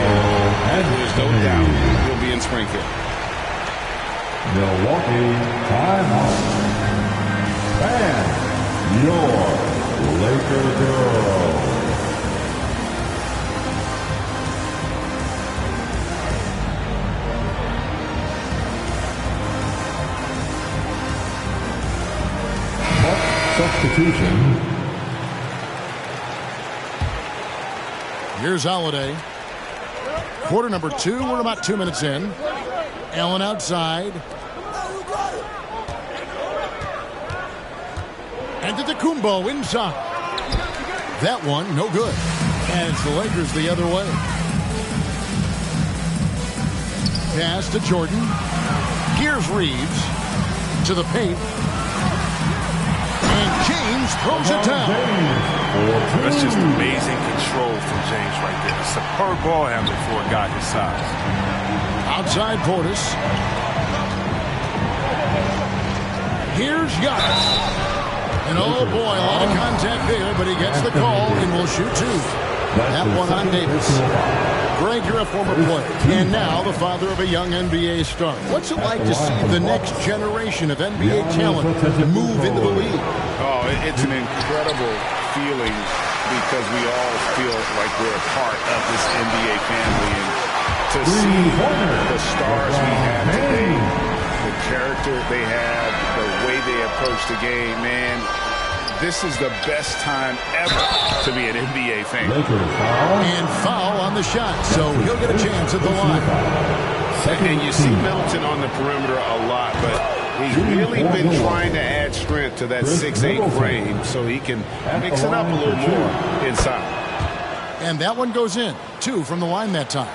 and there's no doubt he'll be in Springfield. Milwaukee timeout. And your Lakers girl. Substitution. Here's Holiday. Quarter number 2. We're about 2 minutes in. Allen outside. And Antetokounmpo inside. That one, no good. And it's the Lakers the other way. Pass to Jordan. Here's Reeves. To the paint. And James throws it down. That's just amazing control from James right there. A superb ball handler for a guy his size. Outside Portis. Here's Giannis. And oh boy, a lot of contact there, but he gets the call and will shoot 2. That one on Davis. Greg, you're a former player, and now the father of a young NBA star. What's it like to see the next generation of NBA talent move into the league? Oh, it's an incredible feeling because we all feel like we're a part of this NBA family. And to see the stars we have today, the character they have, the way they approach the game, man, this is the best time ever to be an NBA fan. And foul on the shot, so he'll get a chance at the line. And you see Middleton on the perimeter a lot, but he's really been trying to add strength to that 6'8" frame so he can mix it up a little more inside. And that one goes in. 2 from the line that time.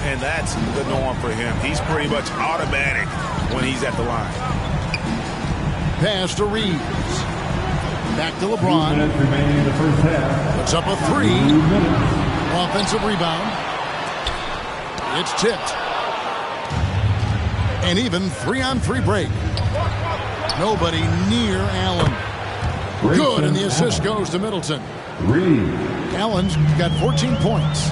And that's the norm for him. He's pretty much automatic when he's at the line. Pass to Reeves. Back to LeBron. 2 minutes remaining in the first half. Puts up a 3. Offensive rebound. It's tipped. And even 3-on-3 break. Nobody near Allen. Good, and the assist goes to Middleton. Allen's got 14 points.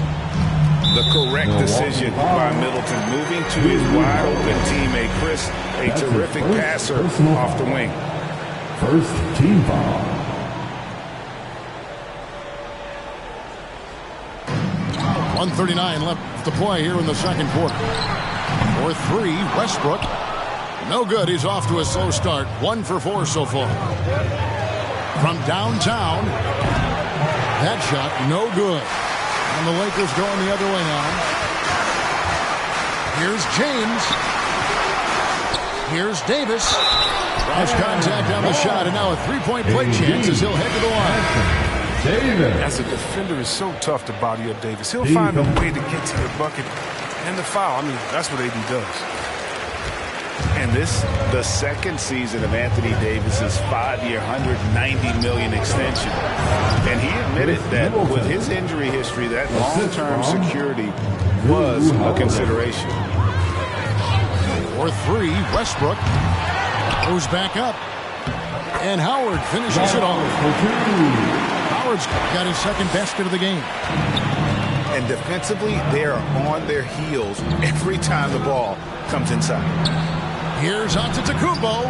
The correct decision by Middleton, moving to his wide-open teammate, Chris, a terrific passer off the wing. First team foul. 1:39 left to play here in the second quarter. For three, Westbrook. No good. He's off to a slow start. 1 for 4 so far. From downtown, that shot no good. And the Lakers going the other way now. Here's James. Here's Davis. Cross contact on the shot, and now a three-point play chance as he'll head to the line. As a defender, it's so tough to body up Davis. He'll find a way to get to the bucket and the foul. I mean, that's what AD does. And this, the second season of Anthony Davis's 5-year, $190 million extension. And he admitted that with his injury history, that long-term security was a consideration. For three, Westbrook goes back up. And Howard finishes it off. Howard's got his second basket of the game. And defensively, they are on their heels every time the ball comes inside. Here's Antetokounmpo.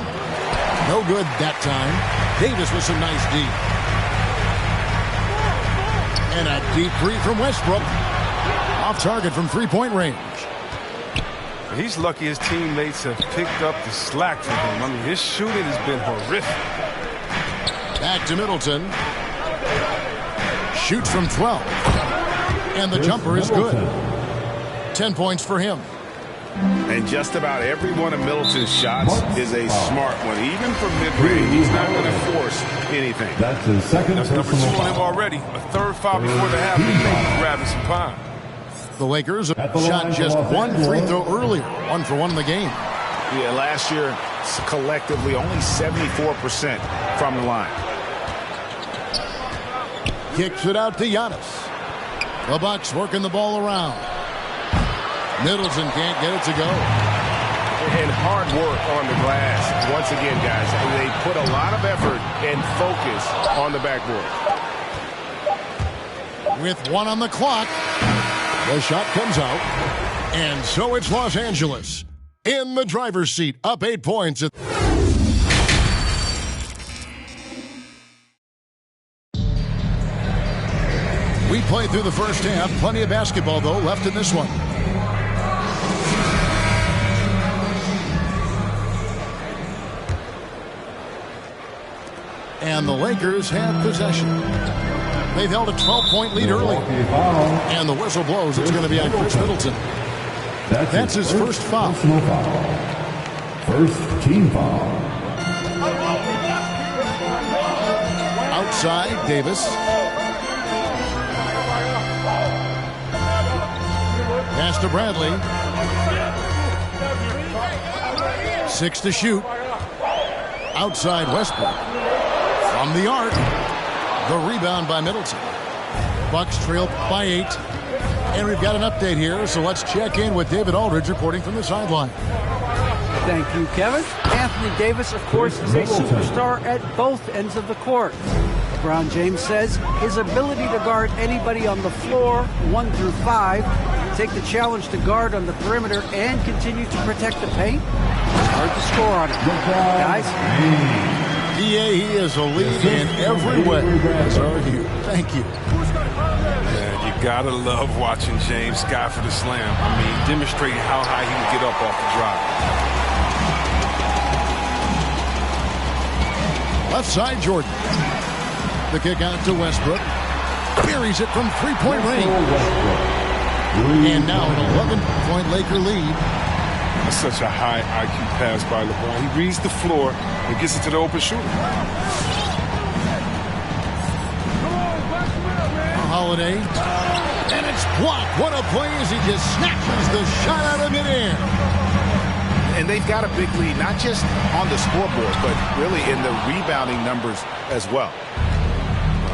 No good that time. Davis with some nice D. And a deep three from Westbrook. Off target from three-point range. He's lucky his teammates have picked up the slack for him. I mean, his shooting has been horrific. Back to Middleton. Shoots from 12. And the jumper is good. 10 points for him. And just about every one of Middleton's shots is a smart one. Even from mid-range, he's not going to force anything. That's his second. That's number 2 on him already. A third foul before the half. He's grabbing some pine. The Lakers shot just one free throw earlier. 1 for 1 in the game. Yeah, last year, collectively, only 74% from the line. Kicks it out to Giannis. The Bucks working the ball around. Middleton can't get it to go. And hard work on the glass. Once again, guys, they put a lot of effort and focus on the backboard. With 1 on the clock, the shot comes out. And so it's Los Angeles in the driver's seat, up 8 points. We played through the first half. Plenty of basketball, though, left in this one. And the Lakers have possession. They've held a 12-point lead early. And the whistle blows. It's going to be on Chris Middleton. That's his first foul. First team foul. Outside, Davis. Pass to Bradley. 6 to shoot. Outside Westbrook. From the arc. The rebound by Middleton. Bucks trail by 8. And we've got an update here, so let's check in with David Aldridge reporting from the sideline. Thank you, Kevin. Anthony Davis, of course, is a superstar at both ends of the court. LeBron James says his ability to guard anybody on the floor, 1 through 5, take the challenge to guard on the perimeter, and continue to protect the paint, it's hard to score on it. Guys? DA, he is a lead in every way. As are you. Thank you. Man, you gotta love watching James Scott for the slam. I mean, demonstrating how high he can get up off the drive. Left side, Jordan. The kick out to Westbrook. Buries it from three-point range. And now an 11-point Laker lead. That's such a high IQ pass by LeBron. He reads the floor and gets it to the open shooter. Holiday. And it's blocked. What a play as he just snatches the shot out of midair. And they've got a big lead, not just on the scoreboard, but really in the rebounding numbers as well.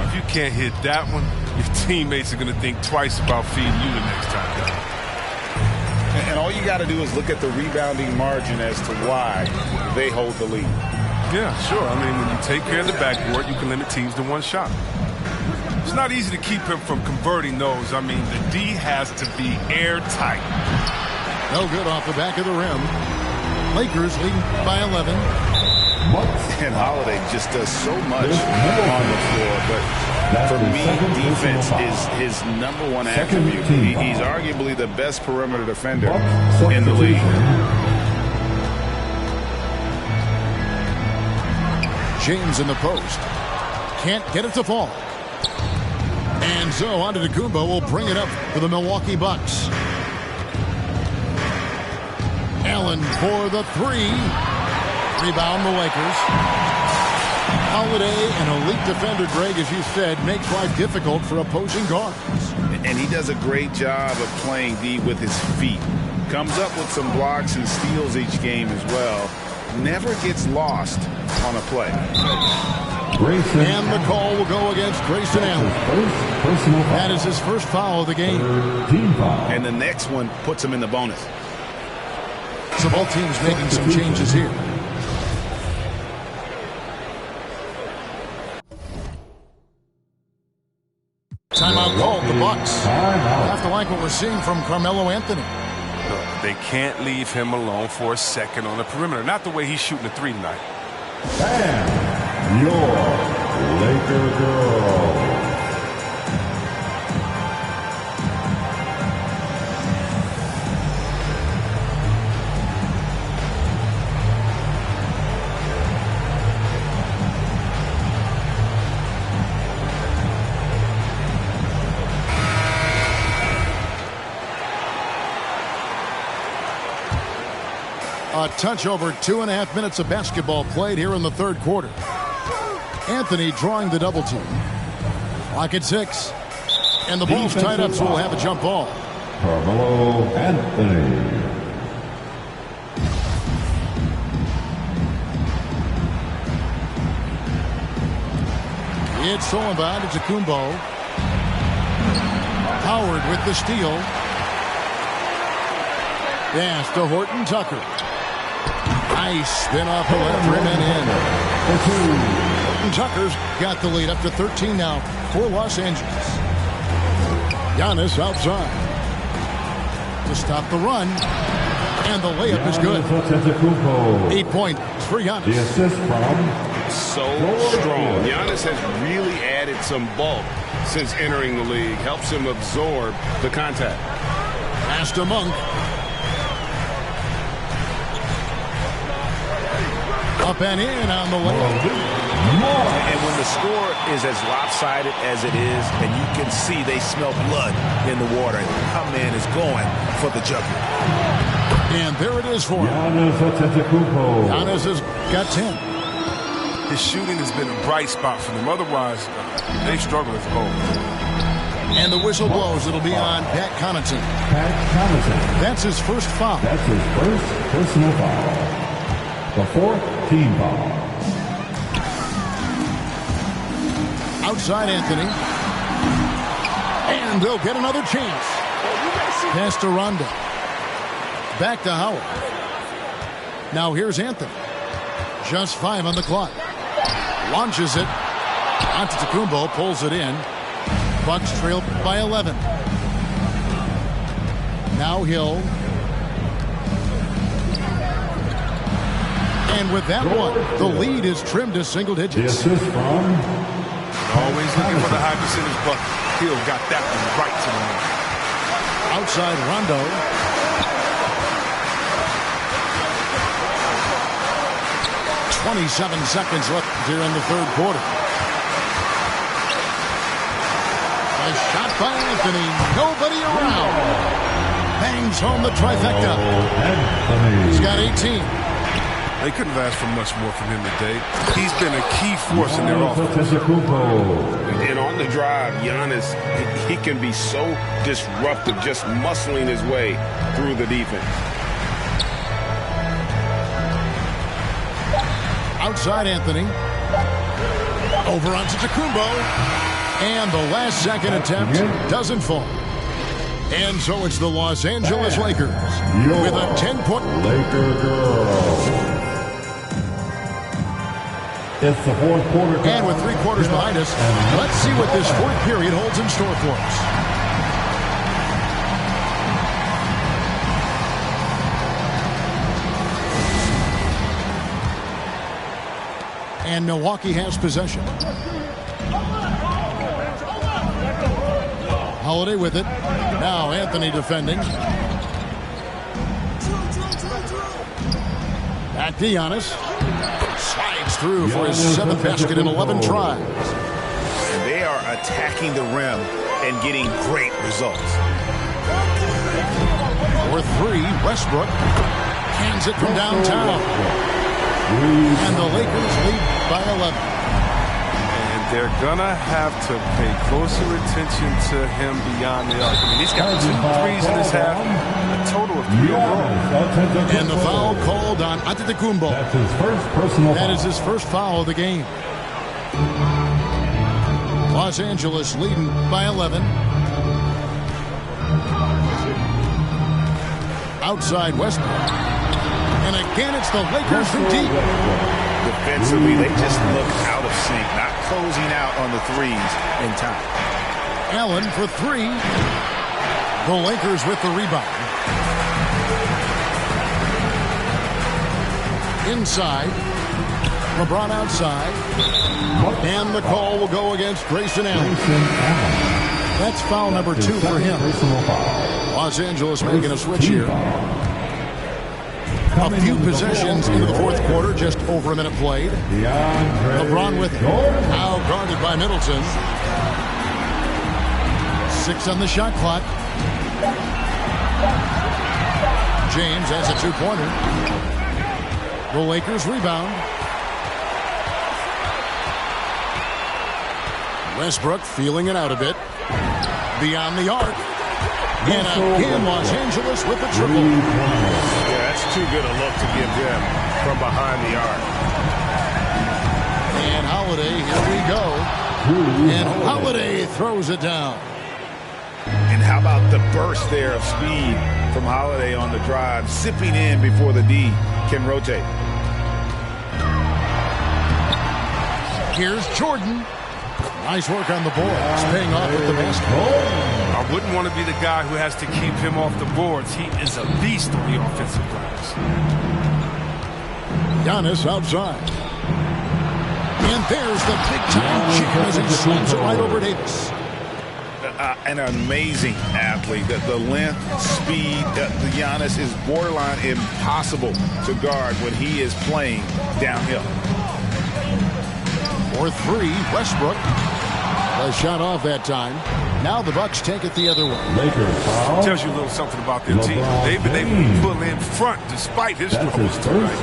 If you can't hit that one, your teammates are going to think twice about feeding you the next time. And all you got to do is look at the rebounding margin as to why they hold the lead. Yeah, sure. I mean, when you take care of the backboard, you can limit teams to 1 shot. It's not easy to keep him from converting those. I mean, the D has to be airtight. No good off the back of the rim. Lakers leading by 11. And Holiday just does so much on the floor, but for me, defense is his number one attribute. He's arguably the best perimeter defender in the league. James in the post. Can't get it to fall. And so Antetokounmpo will bring it up for the Milwaukee Bucks. Allen for the three. Rebound the Lakers. Holiday, an elite defender, Greg, as you said, makes life difficult for opposing guards. And he does a great job of playing D with his feet. Comes up with some blocks and steals each game as well. Never gets lost on a play. And the call will go against Grayson Allen. That is his first foul of the game. And the next one puts him in the bonus. So both teams making some changes here. Timeout called the Bucks. Have to like what we're seeing from Carmelo Anthony. Look, they can't leave him alone for a second on the perimeter. Not the way he's shooting the three tonight. And your Laker girl. A touch over 2.5 minutes of basketball played here in the third quarter. Anthony drawing the double team. Lock at 6. And the ball's tied up, so we'll have a jump ball. Carmelo Anthony. It's stolen by Antetokounmpo. Howard with the steal. Pass to Horton Tucker. Nice spin off the left rim and in. Horton Tucker's got the lead up to 13 now for Los Angeles. Giannis outside to stop the run. And the layup is good. 8 points for Giannis. The assist from so strong. Giannis has really added some bulk since entering the league. Helps him absorb the contact. Pass to Monk. Up and in on the layup. And when the score is as lopsided as it is, and you can see they smell blood in the water, our man is going for the jugular. And there it is for him. Giannis has got 10. His shooting has been a bright spot for them. Otherwise, they struggle as a whole. And the whistle blows. It'll be on Pat Connaughton. That's his first foul. That's his first personal foul. The fourth team foul. Outside Anthony. And they'll get another chance. Pass to Rondo. Back to Howard. Now here's Anthony. Just 5 on the clock. Launches it. Antetokounmpo pulls it in. Bucks trail by 11. Now Hill. And with that one, the lead is trimmed to single digits. The assist from always looking for the high percentage bucket. Hill got that one right to the line. Outside Rondo. .27 seconds left here in the third quarter. A shot by Anthony. Nobody around. Bangs home the trifecta. He's got 18. They couldn't have asked for much more from him today. He's been a key force in their offense. And on the drive, Giannis, he can be so disruptive, just muscling his way through the defense. Outside Anthony. Over on Antetokounmpo. And the last second attempt doesn't fall. And so it's the Los Angeles Lakers with a 10-point Laker girl. It's the fourth quarter. And with 3 quarters behind us, let's see what this fourth period holds in store for us. And Milwaukee has possession. Holiday with it. Now Anthony defending. Back to Giannis. Slides through for his 7th basket in 11 tries. And they are attacking the rim and getting great results. For 3, Westbrook hands it from downtown. And the Lakers lead by 11. And they're going to have to pay closer attention to him beyond the arc. I mean, he's got 2 threes in this half, a total of 3 overall. And the foul called on Antetokounmpo. That's his first personal foul. That is his first foul of the game. Los Angeles leading by 11. Outside Westbrook. And again, it's the Lakers from deep. Defensively, they just look out of sync, not closing out on the threes in time. Allen for 3. The Lakers with the rebound. Inside. LeBron outside. And the call will go against Grayson Allen. That's foul number 2 for him. Los Angeles making a switch here. A few possessions into the fourth quarter, just over a minute played. LeBron with it. Now guarded by Middleton. 6 on the shot clock. James has a 2-pointer. The Lakers rebound. Westbrook feeling it out a bit. Beyond the arc. And again, Los Angeles with the triple. Yeah, that's too good a look to give them from behind the arc. And Holiday, here we go. And Holiday throws it down. And how about the burst there of speed from Holiday on the drive, zipping in before the D can rotate. Here's Jordan. Nice work on the boards, paying off with the basket. I wouldn't want to be the guy who has to keep him off the boards. He is a beast on the offensive glass. Giannis outside. And there's the big-time jam as he slams it right over Davis. An amazing athlete. The length, speed, the Giannis is borderline impossible to guard when he is playing downhill. For 3, Westbrook. A shot off that time. Now the Bucks take it the other way. Tells you a little something about their team. They've been able to pull in front despite his troubles tonight.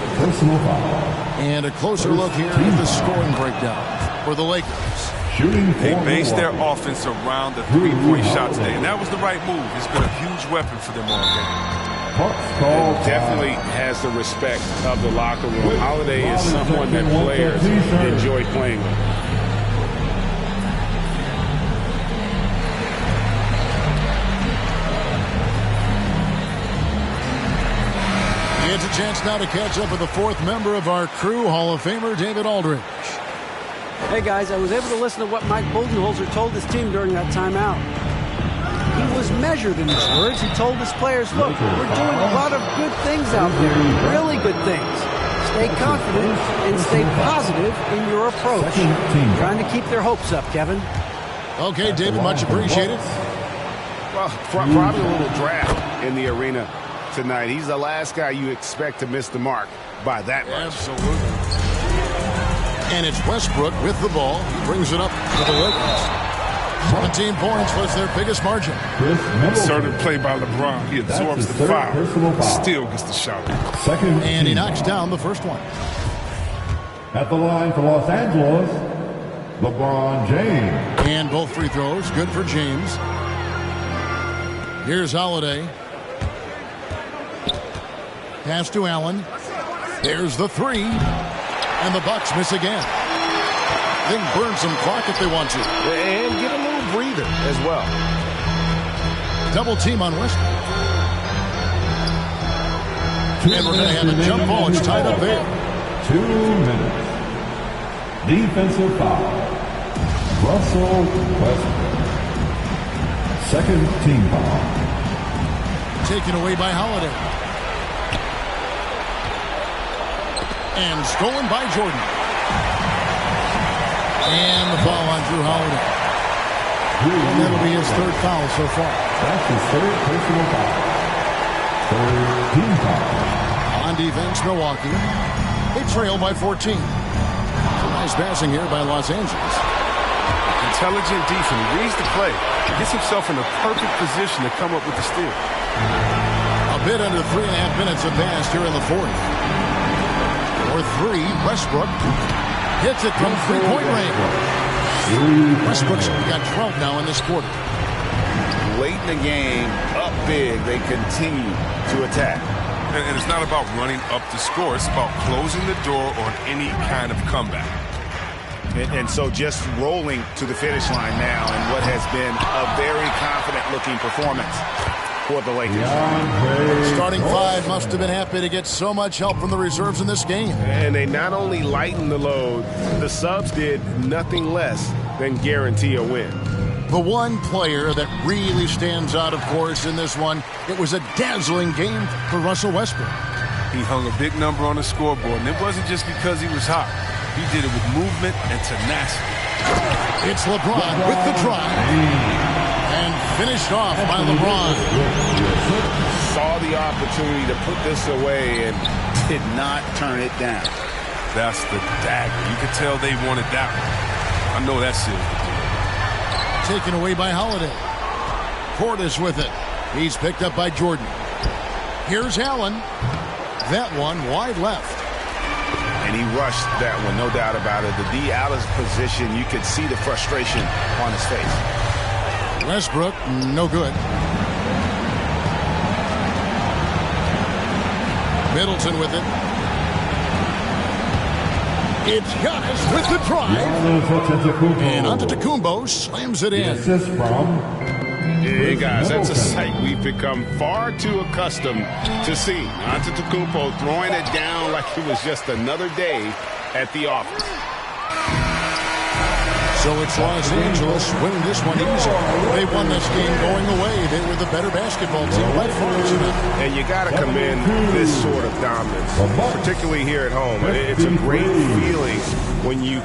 And a closer look here at the scoring breakdown for the Lakers. They based their offense around the 3-point shot today, and that was the right move. It's been a huge weapon for them all game. Definitely has the respect of the locker room. Holiday is someone that players enjoy playing with. It's a chance now to catch up with the 4th member of our crew, Hall of Famer David Aldridge. Hey guys, I was able to listen to what Mike Budenholzer told his team during that timeout. He was measured in his words. He told his players, look, we're doing a lot of good things out there, really good things. Stay confident and stay positive in your approach. Trying to keep their hopes up, Kevin. Okay, David, much appreciated. Well, probably a little draft in the arena tonight. He's the last guy you expect to miss the mark by that much. Absolutely. And it's Westbrook with the ball. He brings it up to the Lakers. 17 points was their biggest margin. Assertive play by LeBron. He absorbs the foul. Still gets the shot. And he knocks down the first one. At the line for Los Angeles, LeBron James. And both free throws good for James. Here's Holiday. Pass to Allen. There's the 3. And the Bucks miss again. They can burn some clock if they want to. And get a little breather as well. Double team on Westbrook. And we're going to have a jump ball. It's tied up there. 2 minutes. Defensive foul. Russell Westbrook. Second team foul. Taken away by Holiday. And stolen by Jordan. And the foul on Drew Holiday. And that'll be his third foul so far. That's his third personal foul. Third team foul. On defense, Milwaukee. They trail by 14. Nice passing here by Los Angeles. Intelligent defense. He reads the play. He gets himself in a perfect position to come up with the steal. A bit under 3.5 minutes have passed here in the fourth. For three, Westbrook hits it from three-point range. Westbrook's got 12 now in this quarter. Late in the game, up big, they continue to attack. And it's not about running up the score. It's about closing the door on any kind of comeback. And so just rolling to the finish line now in what has been a very confident-looking performance for the Lakers. Starting five must have been happy to get so much help from the reserves in this game. And they not only lightened the load, the subs did nothing less than guarantee a win. The one player that really stands out, of course, in this one, it was a dazzling game for Russell Westbrook. He hung a big number on the scoreboard, and it wasn't just because he was hot. He did it with movement and tenacity. It's LeBron with the drive. And finished off by LeBron. Saw the opportunity to put this away and did not turn it down. That's the dagger. You could tell they wanted that one. I know that's it. Taken away by Holiday. Portis with it. He's picked up by Jordan. Here's Allen. That one wide left. And he rushed that one, no doubt about it. The D. Allen's position, you could see the frustration on his face. Westbrook, no good. Middleton with it. It's Giannis with the drive. And Antetokounmpo slams it in. Assist from Hey guys, that's a sight we've become far too accustomed to seeing. Antetokounmpo throwing it down like it was just another day at the office. So it's Los Angeles winning this one easy. They won this game going away. They were the better basketball team by far tonight. And you got to commend this sort of dominance, particularly here at home. It's a great feeling when you...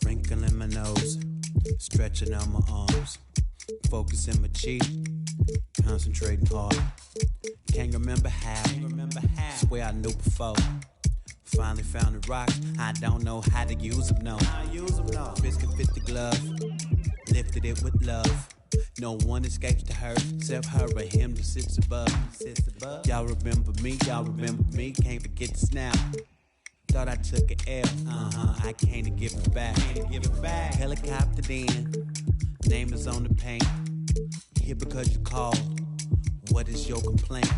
Wrinkling my nose, stretching out my arms, focusing my cheek, concentrating hard. Can't remember how, swear I knew before. Finally found the rocks, I don't know how to use them, no. Biscuit fit the glove, lifted it with love. No one escapes the hurt, except her or him that sits above. Y'all remember me, can't forget this now. Thought I took an L, I came to give it back. Helicopter in, name is on the paint. Here because you called, what is your complaint?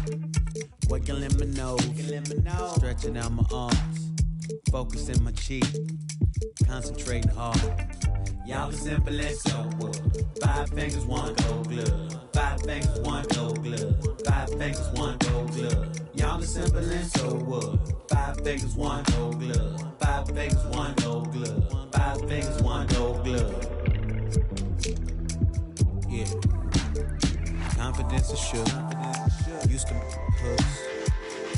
Working in my nose, stretching out my arms, focusing my cheek, concentrating hard. Y'all are simple as so what? 5 fingers, 1 gold glove. 5 fingers, 1 gold glove. 5 fingers, 1 gold glove. Y'all are simple and so what? 5 fingers, 1 gold glove. 5 fingers, 1 gold glove. 5 fingers, 1 gold glove. Yeah. Confidence is sure. Used to hooks.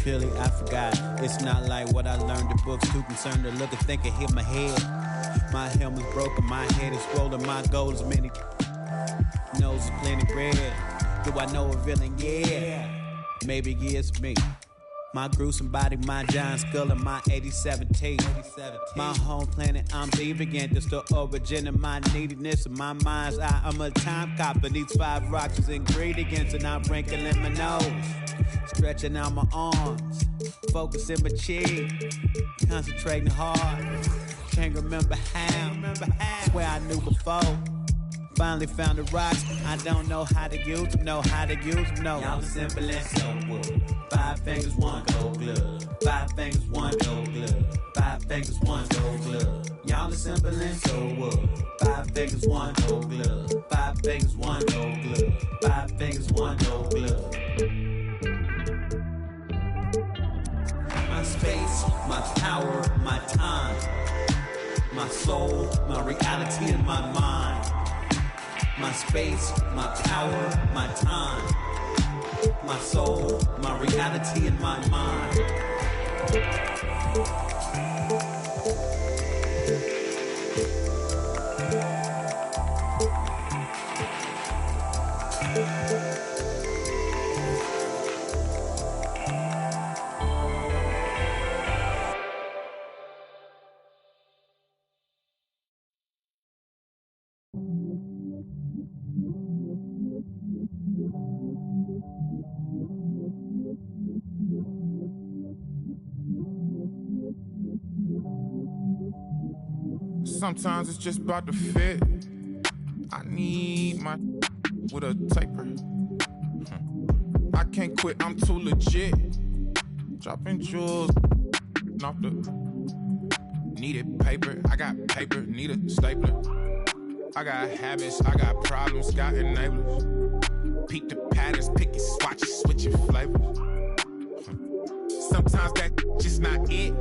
Clearly I forgot. It's not like what I learned in books. Too concerned to look and think and hit my head. My helmet's broken, my head is swollen, my goal is many. Nose is plenty red. Do I know a villain? Yeah. Maybe it's me. My gruesome body, my giant skull, and my 87 teeth. My home planet, I'm deviant. It's the origin of my neediness and my mind's eye. I'm a time cop, and these 5 rocks is ingredients, and I'm wrinkling my nose, stretching out my arms, focusing my cheek, concentrating hard. Can't remember how, swear I knew before. Finally found the rocks, I don't know how to use them, no. Y'all are simple and so what? 5 fingers, 1 gold glove. 5 fingers, 1 gold glove. 5 fingers, 1 gold glove. Y'all are simple and so what? 5 fingers, 1 gold glove. 5 fingers, 1 gold glove. 5 fingers, 1 gold glove. My space, my power, my time, my soul, my reality, and my mind. My space, my power, my time, my soul, my reality, and my mind. Sometimes it's just about to fit. I need my with a taper. I can't quit, I'm too legit. Dropping jewels off the needed paper. I got paper, need a stapler. I got habits, I got problems, got enablers. Peek the patterns, pick your swatches, switch your flavors. Sometimes that just not it.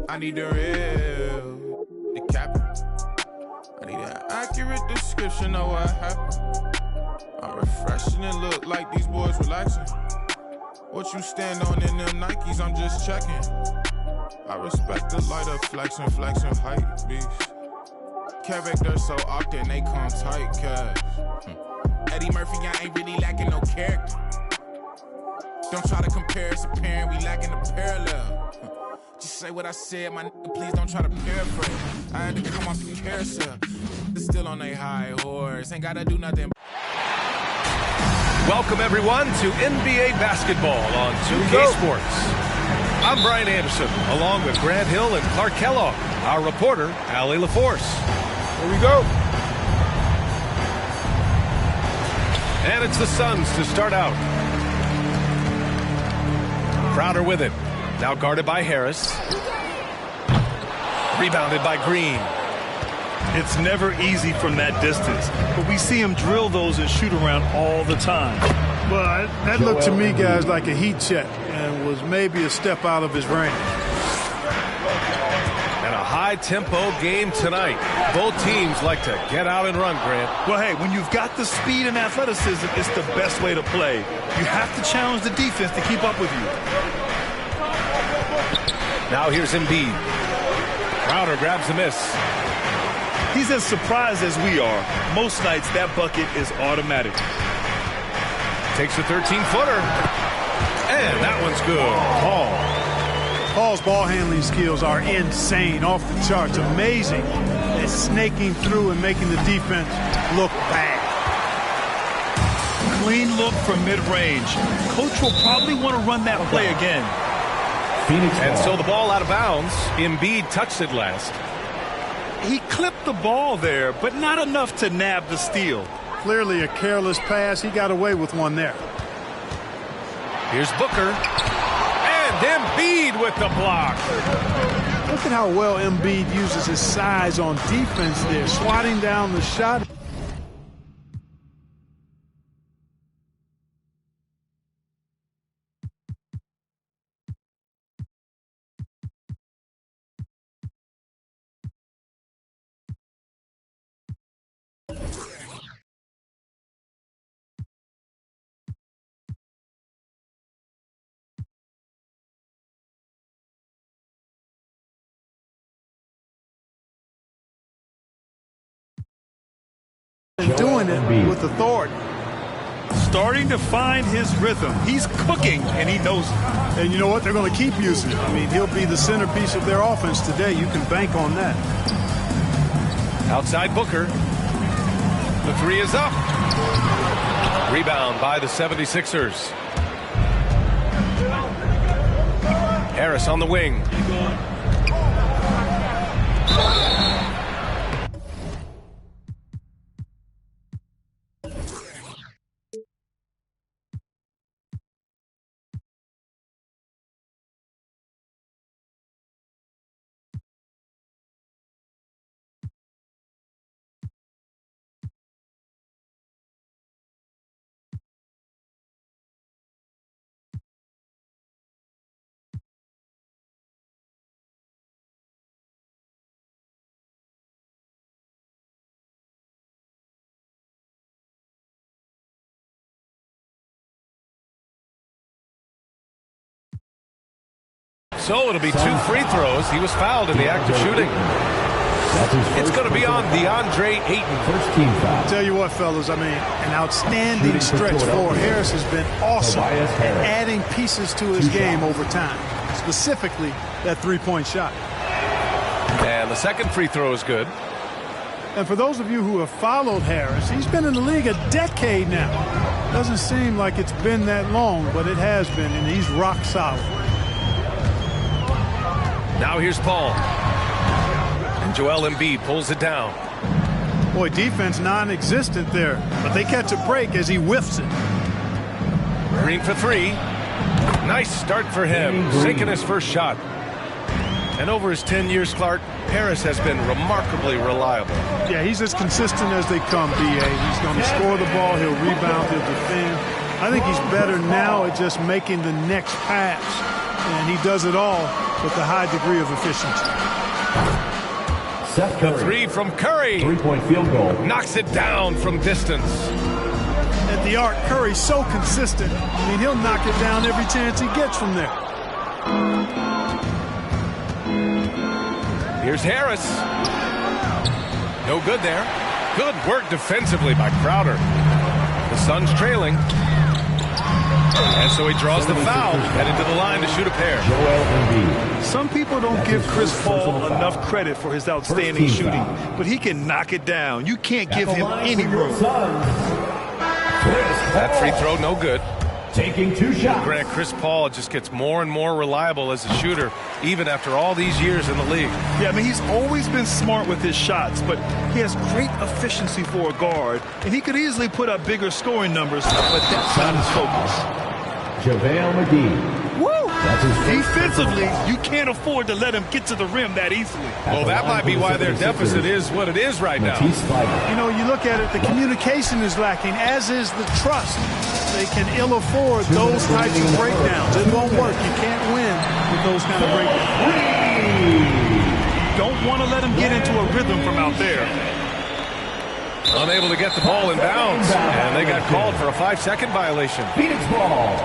I need the real. The cap. I need an accurate description of what happened. I'm refreshing and look like these boys relaxing. What you stand on in them Nikes, I'm just checking. I respect the lighter flexing hype beast. Character so often they come tight, cuz Eddie Murphy, I ain't really lacking no character. Don't try to compare, it's apparent we lacking a parallel. Just say what I said, my nigga, please don't try to paraphrase. I had to come off the carousel. It's still on a high horse, ain't gotta do nothing. Welcome, everyone, to NBA basketball on 2K Sports. I'm Brian Anderson, along with Grant Hill and Clark Kellogg, our reporter, Allie LaForce. Here we go. And it's the Suns to start out. Crowder with it. Now guarded by Harris. Rebounded by Green. It's never easy from that distance, but we see him drill those and shoot around all the time. Well, that looked to me, guys, like a heat check and was maybe a step out of his range. And a high-tempo game tonight. Both teams like to get out and run, Grant. Well, hey, when you've got the speed and athleticism, it's the best way to play. You have to challenge the defense to keep up with you. Now here's Embiid. Crowder grabs the miss. He's as surprised as we are. Most nights, that bucket is automatic. Takes a 13-footer. And that one's good. Paul's ball handling skills are insane, off the charts, amazing at snaking through and making the defense look bad. Clean look from mid-range. Coach will probably want to run that play again. And so the ball out of bounds. Embiid touched it last. He clipped the ball there, but not enough to nab the steal. Clearly a careless pass. He got away with one there. Here's Booker. And Embiid with the block. Look at how well Embiid uses his size on defense there, swatting down the shot. And doing it with authority. Starting to find his rhythm. He's cooking, and he knows it. And you know what? They're going to keep using it. I mean, he'll be the centerpiece of their offense today. You can bank on that. Outside Booker. The three is up. Rebound by the 76ers. Harris on the wing. So it'll be 2 free throws. He was fouled in the act of shooting. It's going to be on DeAndre Ayton. First team foul. Tell you what, fellas, I mean, an outstanding stretch for Harris has been awesome at adding pieces to his game over time, specifically that three-point shot. And the second free throw is good. And for those of you who have followed Harris, he's been in the league a decade now. Doesn't seem like it's been that long, but it has been, and he's rock solid. Now here's Paul. And Joel Embiid pulls it down. Boy, defense non-existent there, but they catch a break as he whiffs it. Green for 3. Nice start for him, sinking his first shot. And over his 10 years, Clark, Harris has been remarkably reliable. Yeah, he's as consistent as they come, B.A. He's going to score the ball, he'll rebound, he'll defend. I think he's better now at just making the next pass. And he does it all with a high degree of efficiency. Seth Curry. The 3 from Curry. 3-point field goal. Knocks it down from distance. At the arc, Curry's so consistent. I mean, he'll knock it down every chance he gets from there. Here's Harris. No good there. Good work defensively by Crowder. The Suns trailing. And so he draws the foul, headed to the line to shoot a pair. Some people don't give Chris Paul enough credit for his outstanding shooting, but he can knock it down. You can't give him any room. That free throw, no good. Taking 2 shots. Grant, Chris Paul just gets more and more reliable as a shooter, even after all these years in the league. Yeah, I mean, he's always been smart with his shots, but he has great efficiency for a guard, and he could easily put up bigger scoring numbers, but that's not his focus. JaVale McGee. Woo! Defensively, you can't afford to let him get to the rim that easily. Well, that might be why their deficit is what it is right now. You know, you look at it, the communication is lacking, as is the trust. They can ill afford those types of breakdowns. It won't work. You can't win with those kind of breakdowns. Don't want to let him get into a rhythm from out there. Unable to get the ball in bounds, and they got called for a 5-second violation. Phoenix ball.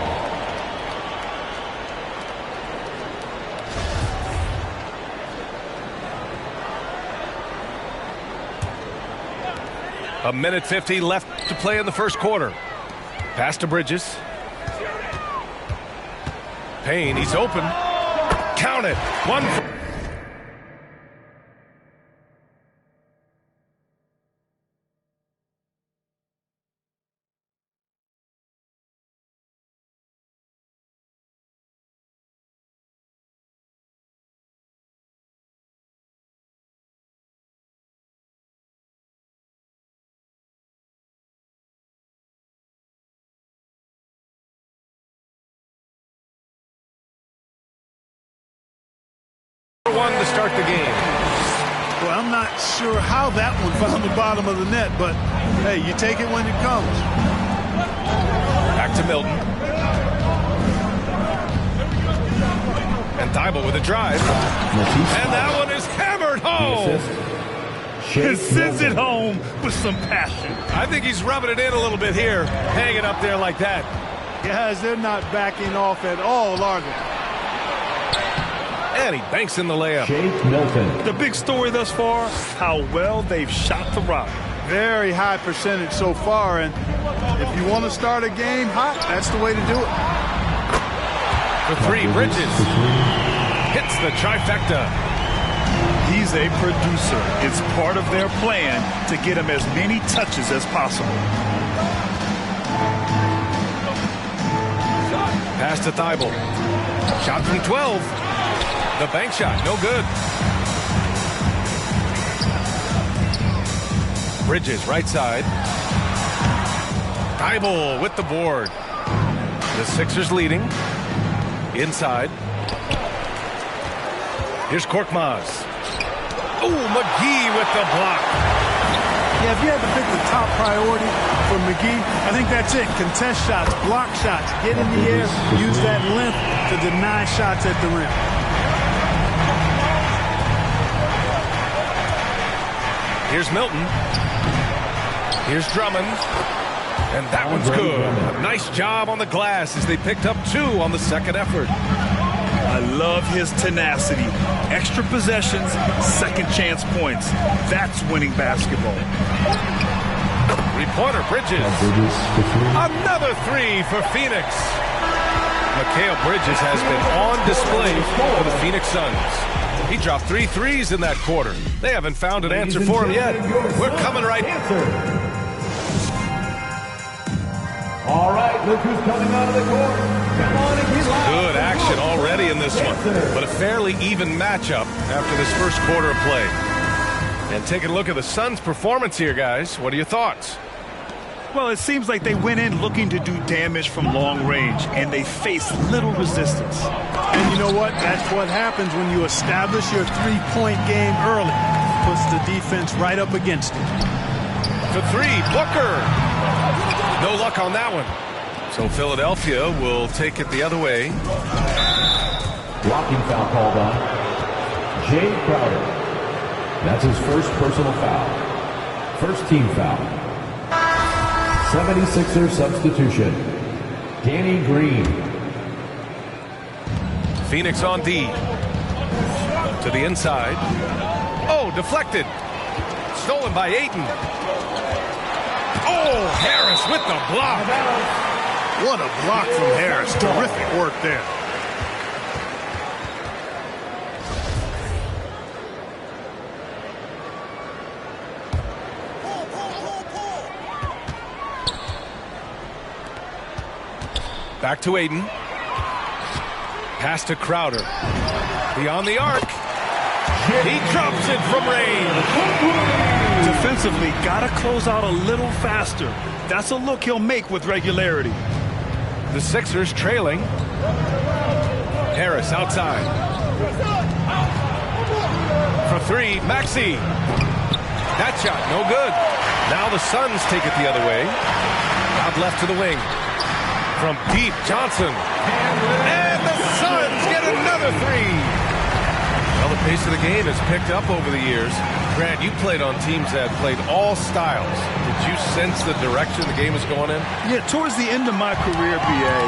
A minute 50 left to play in the first quarter. Pass to Bridges. Payne, he's open. Count it. One. One to start the game. Well, I'm not sure how that one found the bottom of the net, but hey, you take it when it comes. Back to Milton. And Thibault with a drive. And that one is hammered home. He sends it home with some passion. I think he's rubbing it in a little bit here, hanging up there like that. Guys, they're not backing off at all, are they? And he banks in the layup. Milton. The big story thus far, how well they've shot the rock. Very high percentage so far, and if you want to start a game hot, that's the way to do it. For three, Bridges hits the trifecta. He's a producer. It's part of their plan to get him as many touches as possible. Pass to Thibault. Shot from 12. The bank shot, no good. Bridges, right side. Thibault with the board. The Sixers leading. Inside. Here's Korkmaz. Oh, McGee with the block. Yeah, if you had to pick the top priority for McGee, I think that's it. Contest shots, block shots, get in the air, use that length to deny shots at the rim. Here's Milton. Here's Drummond. And that one's good. A nice job on the glass as they picked up 2 on the second effort. I love his tenacity. Extra possessions, second chance points. That's winning basketball. Three-pointer, Bridges. Another 3 for Phoenix. Mikal Bridges has been on display for the Phoenix Suns. He dropped 3 threes in that quarter. They haven't found an answer for him yet. We're coming right. All right, look who's coming out of the court. Come on and get loud. Good action already in this one, but a fairly even matchup after this first quarter of play. And taking a look at the Suns' performance here, guys. What are your thoughts? Well, it seems like they went in looking to do damage from long range, and they faced little resistance. And you know what? That's what happens when you establish your three-point game early. Puts the defense right up against it. For 3, Booker. No luck on that one. So Philadelphia will take it the other way. Blocking foul called on Jay Crowder. That's his first personal foul. First team foul. 76er substitution. Danny Green. Phoenix on D. To the inside. Oh, deflected. Stolen by Ayton. Oh, Harris with the block. What a block from Harris. Terrific work there. Back to Ayton. Pass to Crowder. Beyond the arc. He drops it from range. Defensively, got to close out a little faster. That's a look he'll make with regularity. The Sixers trailing. Harris outside. For 3, Maxey. That shot, no good. Now the Suns take it the other way. Out left to the wing. From deep, Johnson. And the Suns get another 3. Well, the pace of the game has picked up over the years. Grant, you played on teams that played all styles. Did you sense the direction the game is going in? Yeah, towards the end of my career, BA,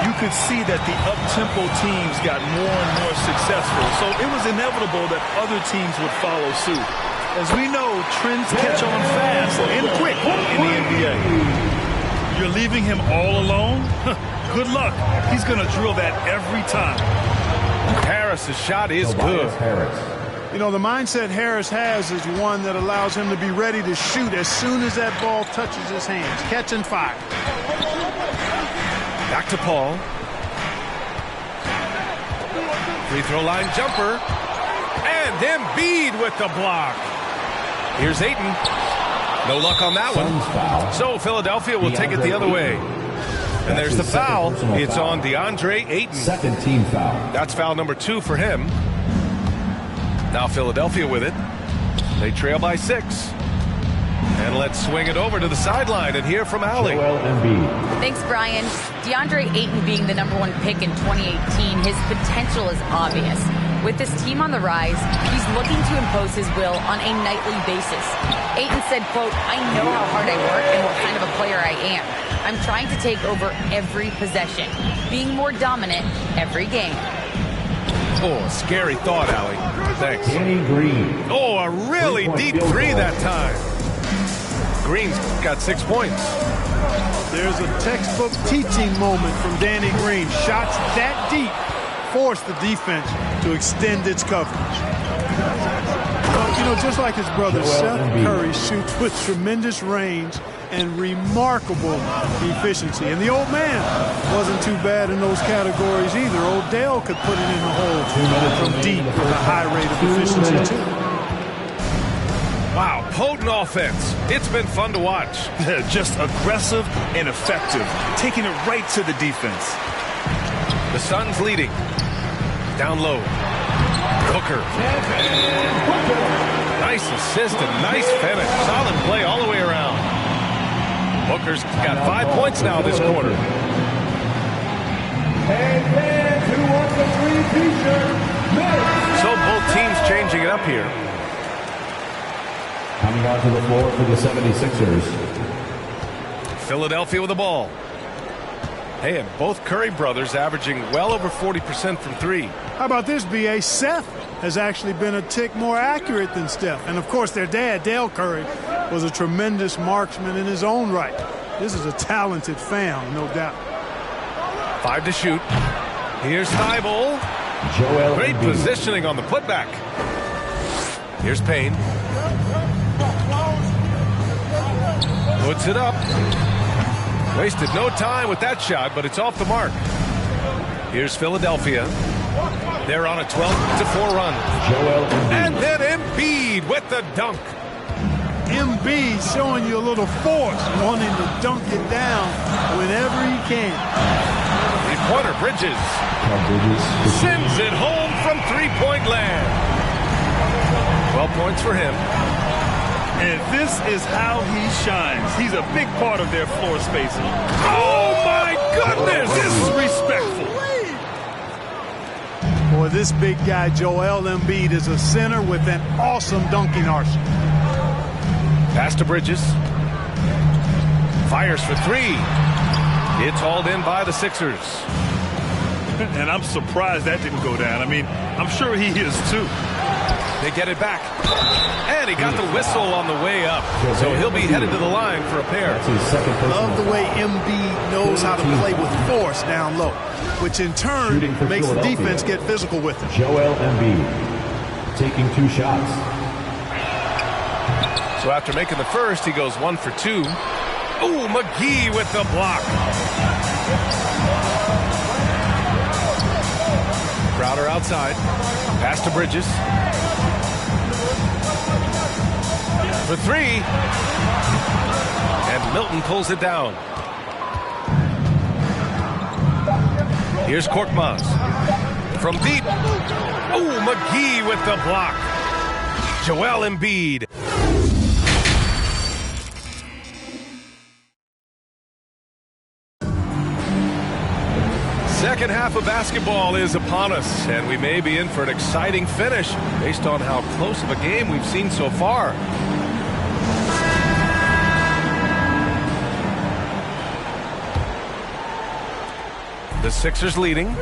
you could see that the up-tempo teams got more and more successful. So it was inevitable that other teams would follow suit. As we know, trends catch on fast and quick in the NBA. You're leaving him all alone? Good luck. He's going to drill that every time. Harris's shot is good. You know, the mindset Harris has is one that allows him to be ready to shoot as soon as that ball touches his hands. Catch and fire. Back to Paul. Free throw line jumper. And Embiid with the block. Here's Ayton. No luck on that one. So Philadelphia will take it the other way. And there's the foul. It's on DeAndre Ayton. Second team foul. That's foul number 2 for him. Now Philadelphia with it. They trail by 6. And let's swing it over to the sideline and hear from Allie. Thanks, Brian. DeAndre Ayton being the #1 pick in 2018, his potential is obvious. With this team on the rise, he's looking to impose his will on a nightly basis. Ayton said, quote, "I know how hard I work and what kind of a player I am. I'm trying to take over every possession, being more dominant every game." Oh, scary thought, Allie. Thanks. Danny Green. Oh, a really deep 3 that time. Green's got 6 points. There's a textbook teaching moment from Danny Green. Shots that deep force the defense to extend its coverage. Well, you know, just like his brother, Seth Curry shoots with tremendous range and remarkable efficiency. And the old man wasn't too bad in those categories either. Odell could put it in the hole from deep with a high rate of efficiency, too. Wow, potent offense. It's been fun to watch. Just aggressive and effective, taking it right to the defense. The Suns leading. Down low. Booker. Nice assist and nice finish. Solid play all the way around. Booker's got 5 points now this quarter. So both teams changing it up here. Coming onto the floor for the 76ers. Philadelphia with the ball. Hey, and both Curry brothers averaging well over 40% from 3. How about this, B.A.? Seth has actually been a tick more accurate than Steph. And, of course, their dad, Dale Curry, was a tremendous marksman in his own right. This is a talented fam, no doubt. 5 to shoot. Here's Thibault. Great positioning on the putback. Here's Payne. Puts it up. Wasted no time with that shot, but it's off the mark. Here's Philadelphia. They're on a 12-4 run. And then Embiid with the dunk. Embiid showing you a little force, wanting to dunk it down whenever he can. Three-pointer Bridges. Sends it home from three-point land. 12 points for him. And this is how he shines. He's a big part of their floor spacing. Oh, my goodness! Disrespectful. Boy, this big guy, Joel Embiid, is a center with an awesome dunking arsenal. Pass to Bridges. Fires for 3. It's hauled in by the Sixers. And I'm surprised that didn't go down. I mean, I'm sure he is too. They get it back. And he got the whistle on the way up. So he'll be headed to the line for a pair. Love the way Embiid knows how to play with force down low, which in turn makes the defense get physical with him. Joel Embiid taking 2 shots. So after making the first, he goes 1 for 2. Ooh, McGee with the block. Crowder outside. Pass to Bridges. For 3. And Milton pulls it down. Here's Korkmaz. From deep. Ooh, McGee with the block. Joel Embiid. Second half of basketball is upon us, and we may be in for an exciting finish based on how close of a game we've seen so far. The Sixers leading.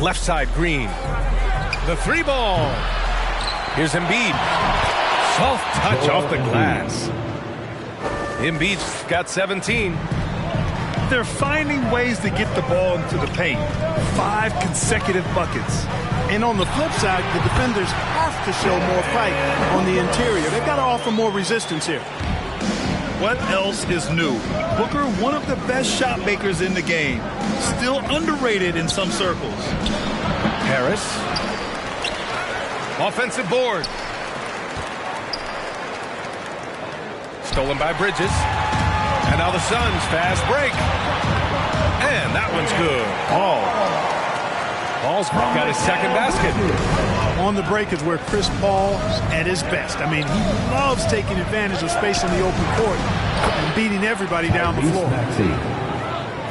Left side, Green. The 3 ball. Here's Embiid. Soft touch off the glass. Embiid's got 17. They're finding ways to get the ball into the paint. 5 consecutive buckets. And on the flip side, the defenders have to show more fight on the interior. They've got to offer more resistance here. What else is new? Booker, one of the best shot makers in the game. Still underrated in some circles. Harris. Offensive board. Stolen by Bridges. And now the Suns fast break. And that one's good. Paul's got his second basket. On the break is where Chris Paul's at his best. I mean, he loves taking advantage of space in the open court and beating everybody down the floor.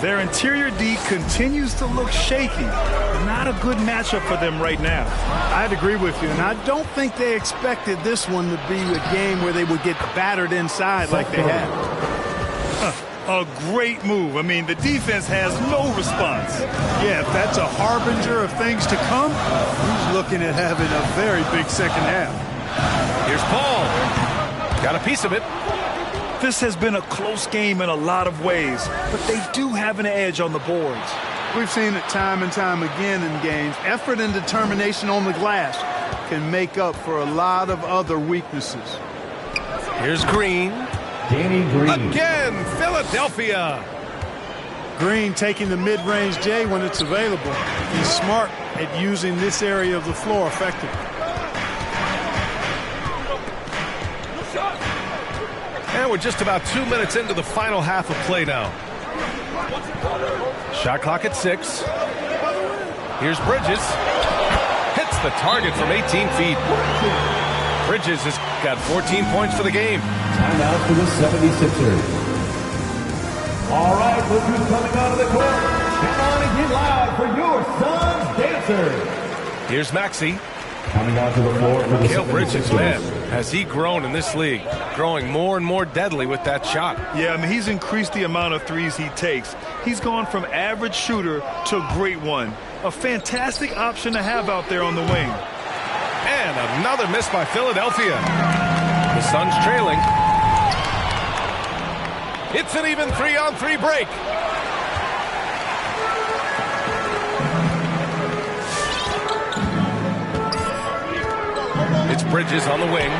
Their interior D continues to look shaky. Not a good matchup for them right now. I'd agree with you, and I don't think they expected this one to be a game where they would get battered inside like they had. A great move. I mean, the defense has no response. Yeah, if that's a harbinger of things to come, he's looking at having a very big second half. Here's Paul. Got a piece of it. This has been a close game in a lot of ways, but they do have an edge on the boards. We've seen it time and time again in games. Effort and determination on the glass can make up for a lot of other weaknesses. Here's Green. Danny Green. Again, Philadelphia. Green taking the mid-range J when it's available. He's smart at using this area of the floor effectively. And we're just about 2 minutes into the final half of play now. Shot clock at 6. Here's Bridges. Hits the target from 18 feet. Bridges has got 14 points for the game. Timeout for the 76ers. All right, look who's coming out of the court. Come on and get loud for your Suns dancers. Here's Maxey. Coming out to the floor for the Mikal Bridges, man, has he grown in this league? Growing more and more deadly with that shot. Yeah, I mean, he's increased the amount of threes he takes. He's gone from average shooter to great one. A fantastic option to have out there on the wing. And another miss by Philadelphia. The Suns trailing. It's an even 3-on-3 break. It's Bridges on the wing.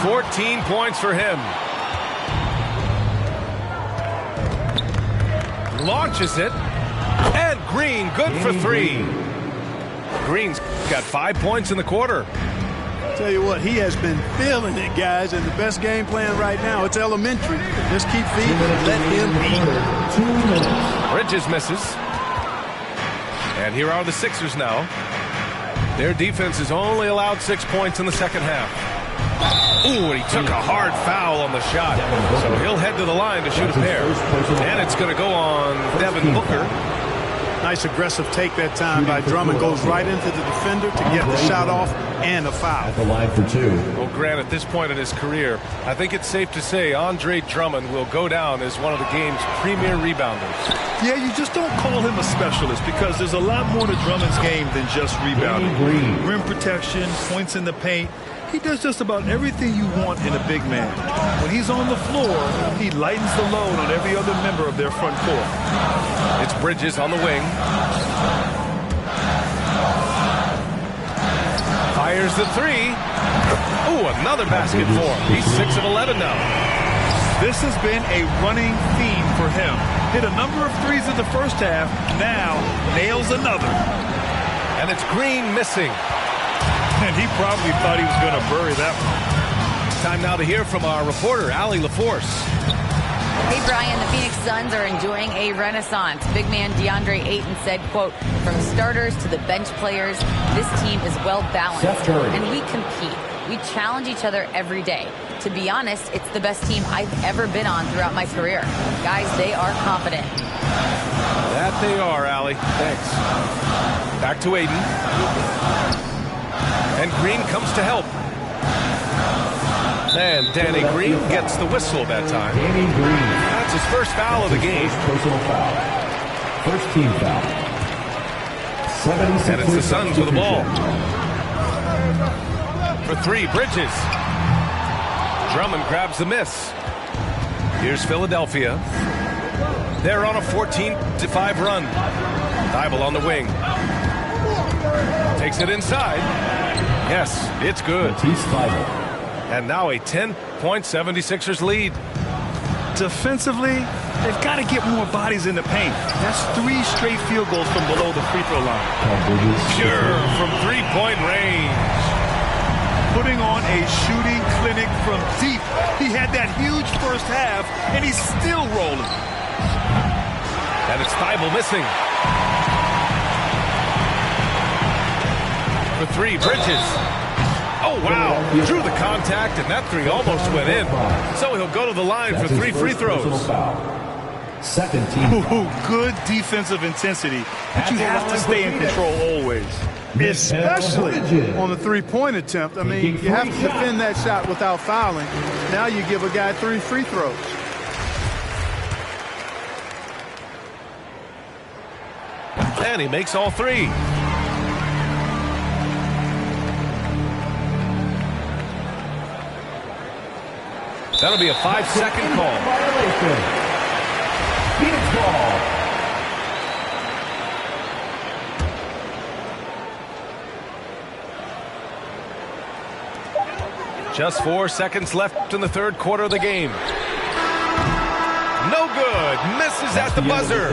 14 points for him. Launches it. And Green, good for 3. Green's got 5 points in the quarter. Tell you what, he has been feeling it, guys, and the best game plan right now, it's elementary. Just keep feeding, let him beat. 2 minutes. Bridges misses. And here are the Sixers now. Their defense has only allowed 6 points in the second half. Ooh, and he took a hard foul on the shot. So he'll head to the line to shoot a pair. And it's going to go on Devin Booker. Nice aggressive take that time by Drummond. Goes right into the defender to get the shot off and a foul. At the line for 2. Well, Grant, at this point in his career, I think it's safe to say Andre Drummond will go down as one of the game's premier rebounders. Yeah, you just don't call him a specialist because there's a lot more to Drummond's game than just rebounding. Rim protection, points in the paint. He does just about everything you want in a big man. When he's on the floor, he lightens the load on every other member of their front court. It's Bridges on the wing. Fires the 3. Ooh, another basket for him. He's 6 of 11 now. This has been a running theme for him. Hit a number of threes in the first half. Now nails another. And it's Green missing. And he probably thought he was going to bury that one. Time now to hear from our reporter, Allie LaForce. Hey, Brian, the Phoenix Suns are enjoying a renaissance. Big man DeAndre Ayton said, quote, from starters to the bench players, this team is well balanced. And we compete. We challenge each other every day. To be honest, it's the best team I've ever been on throughout my career. Guys, they are confident. That they are, Allie. Thanks. Back to Ayton. And Green comes to help. And Danny Green gets the whistle that time. Danny Green. That's his first foul of the game. Personal foul. First team foul. 76 and it's the Suns with the ball. for three, Bridges. Drummond grabs the miss. Here's Philadelphia. They're on a 14-5 run. Thibault on the wing. Takes it inside. Yes, it's good. And now a 10-point 76ers lead. Defensively, they've got to get more bodies in the paint. That's 3 straight field goals from below the free throw line. Pure from three-point range. Putting on a shooting clinic from deep. He had that huge first half, and he's still rolling. And it's Thibault missing. For three, Bridges. Oh, wow. Drew the contact, and that three almost went in. So he'll go to the line for 3 free throws. Second team. Ooh, good defensive intensity, but you have to stay in control always. Especially on the three-point attempt. I mean, you have to defend that shot without fouling. Now you give a guy 3 free throws. And he makes all 3. That'll be a 5-second call. Phoenix ball. Just 4 seconds left in the third quarter of the game. No good. Misses at the buzzer.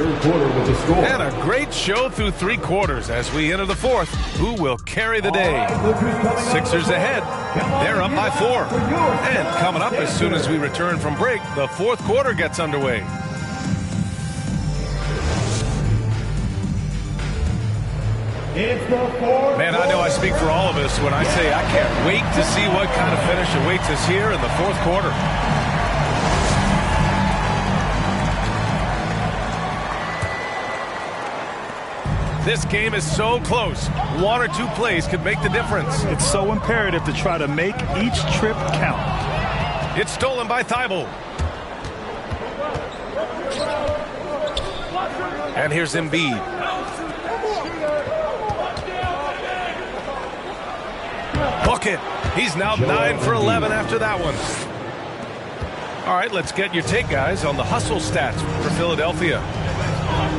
And a great show through 3 quarters as we enter the fourth. Who will carry the day? Sixers ahead. They're up by 4. And coming up as soon as we return from break, the fourth quarter gets underway. Man, I know I speak for all of us when I say I can't wait to see what kind of finish awaits us here in the fourth quarter. This game is so close. 1 or 2 plays could make the difference. It's so imperative to try to make each trip count. It's stolen by Thibault. And here's Embiid. Bucket. He's now 9 for 11 after that one. All right, let's get your take, guys, on the hustle stats for Philadelphia.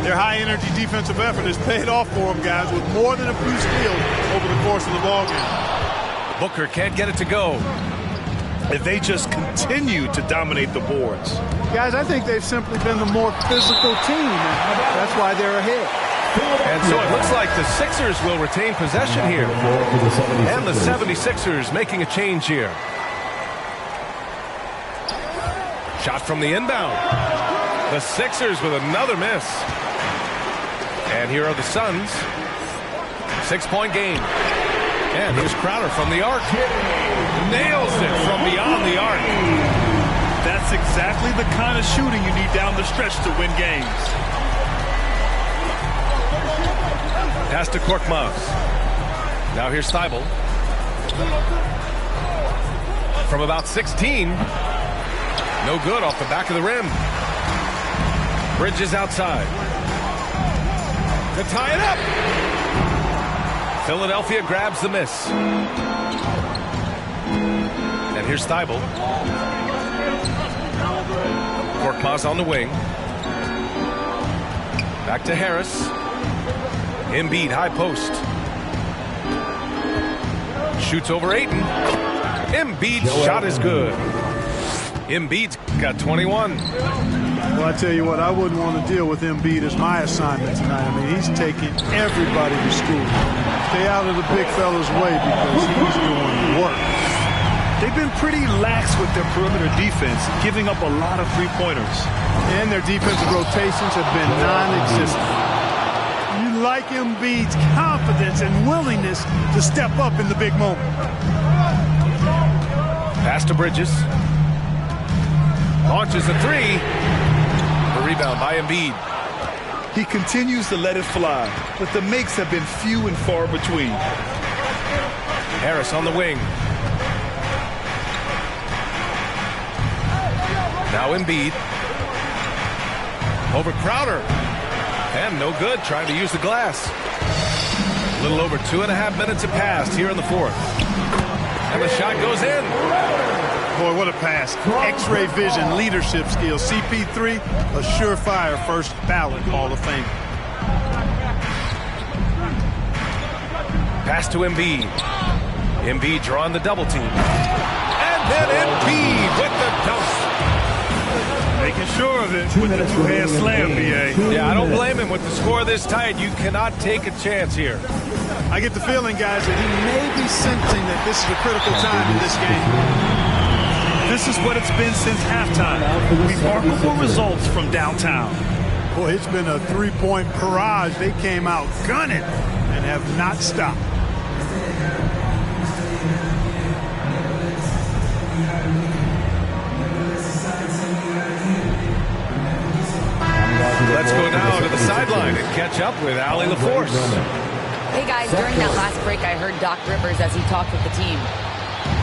Their high-energy defensive effort has paid off for them, guys, with more than a few steals over the course of the ballgame. Booker can't get it to go. If they just continue to dominate the boards. Guys, I think they've simply been the more physical team, and that's why they're ahead. And so it looks like the Sixers will retain possession here. And the 76ers making a change here. Shot from the inbound. The Sixers with another miss. And here are the Suns. 6-point game. And here's Crowder from the arc. Nails it from beyond the arc. That's exactly the kind of shooting you need down the stretch to win games. Pass to Korkmaz. Now here's Thibault. From about 16. No good off the back of the rim. Bridges outside. To tie it up. Philadelphia grabs the miss. And here's Thibault. Korkmaz on the wing. Back to Harris. Embiid high post. Shoots over Ayton. Embiid's shot is good. Embiid's got 21. Well, I tell you what, I wouldn't want to deal with Embiid as my assignment tonight. I mean, he's taking everybody to school. Stay out of the big fella's way because he's doing work. They've been pretty lax with their perimeter defense, giving up a lot of three-pointers. And their defensive rotations have been non-existent. You like Embiid's confidence and willingness to step up in the big moment. Pass to Bridges. Launches a 3. The rebound by Embiid. He continues to let it fly, but the makes have been few and far between. Harris on the wing. Now Embiid. Over Crowder. And no good, trying to use the glass. A little over 2.5 minutes have passed here in the fourth. And the shot goes in. Boy, what a pass. X-ray vision, leadership skills. CP3, a surefire first ballot Hall of Fame. Pass to Embiid. Embiid drawing the double team. And then Embiid with the dunk. Making sure of it with the two-hand slam, B.A. Yeah, I don't blame him with the score this tight. You cannot take a chance here. I get the feeling, guys, that he may be sensing that this is a critical time in this game. This is what it's been since halftime. Remarkable results from downtown. Boy, it's been a three-point barrage. They came out gunning and have not stopped. Let's go now to the sideline and catch up with Allie LaForce. Hey guys, during that last break, I heard Doc Rivers as he talked with the team.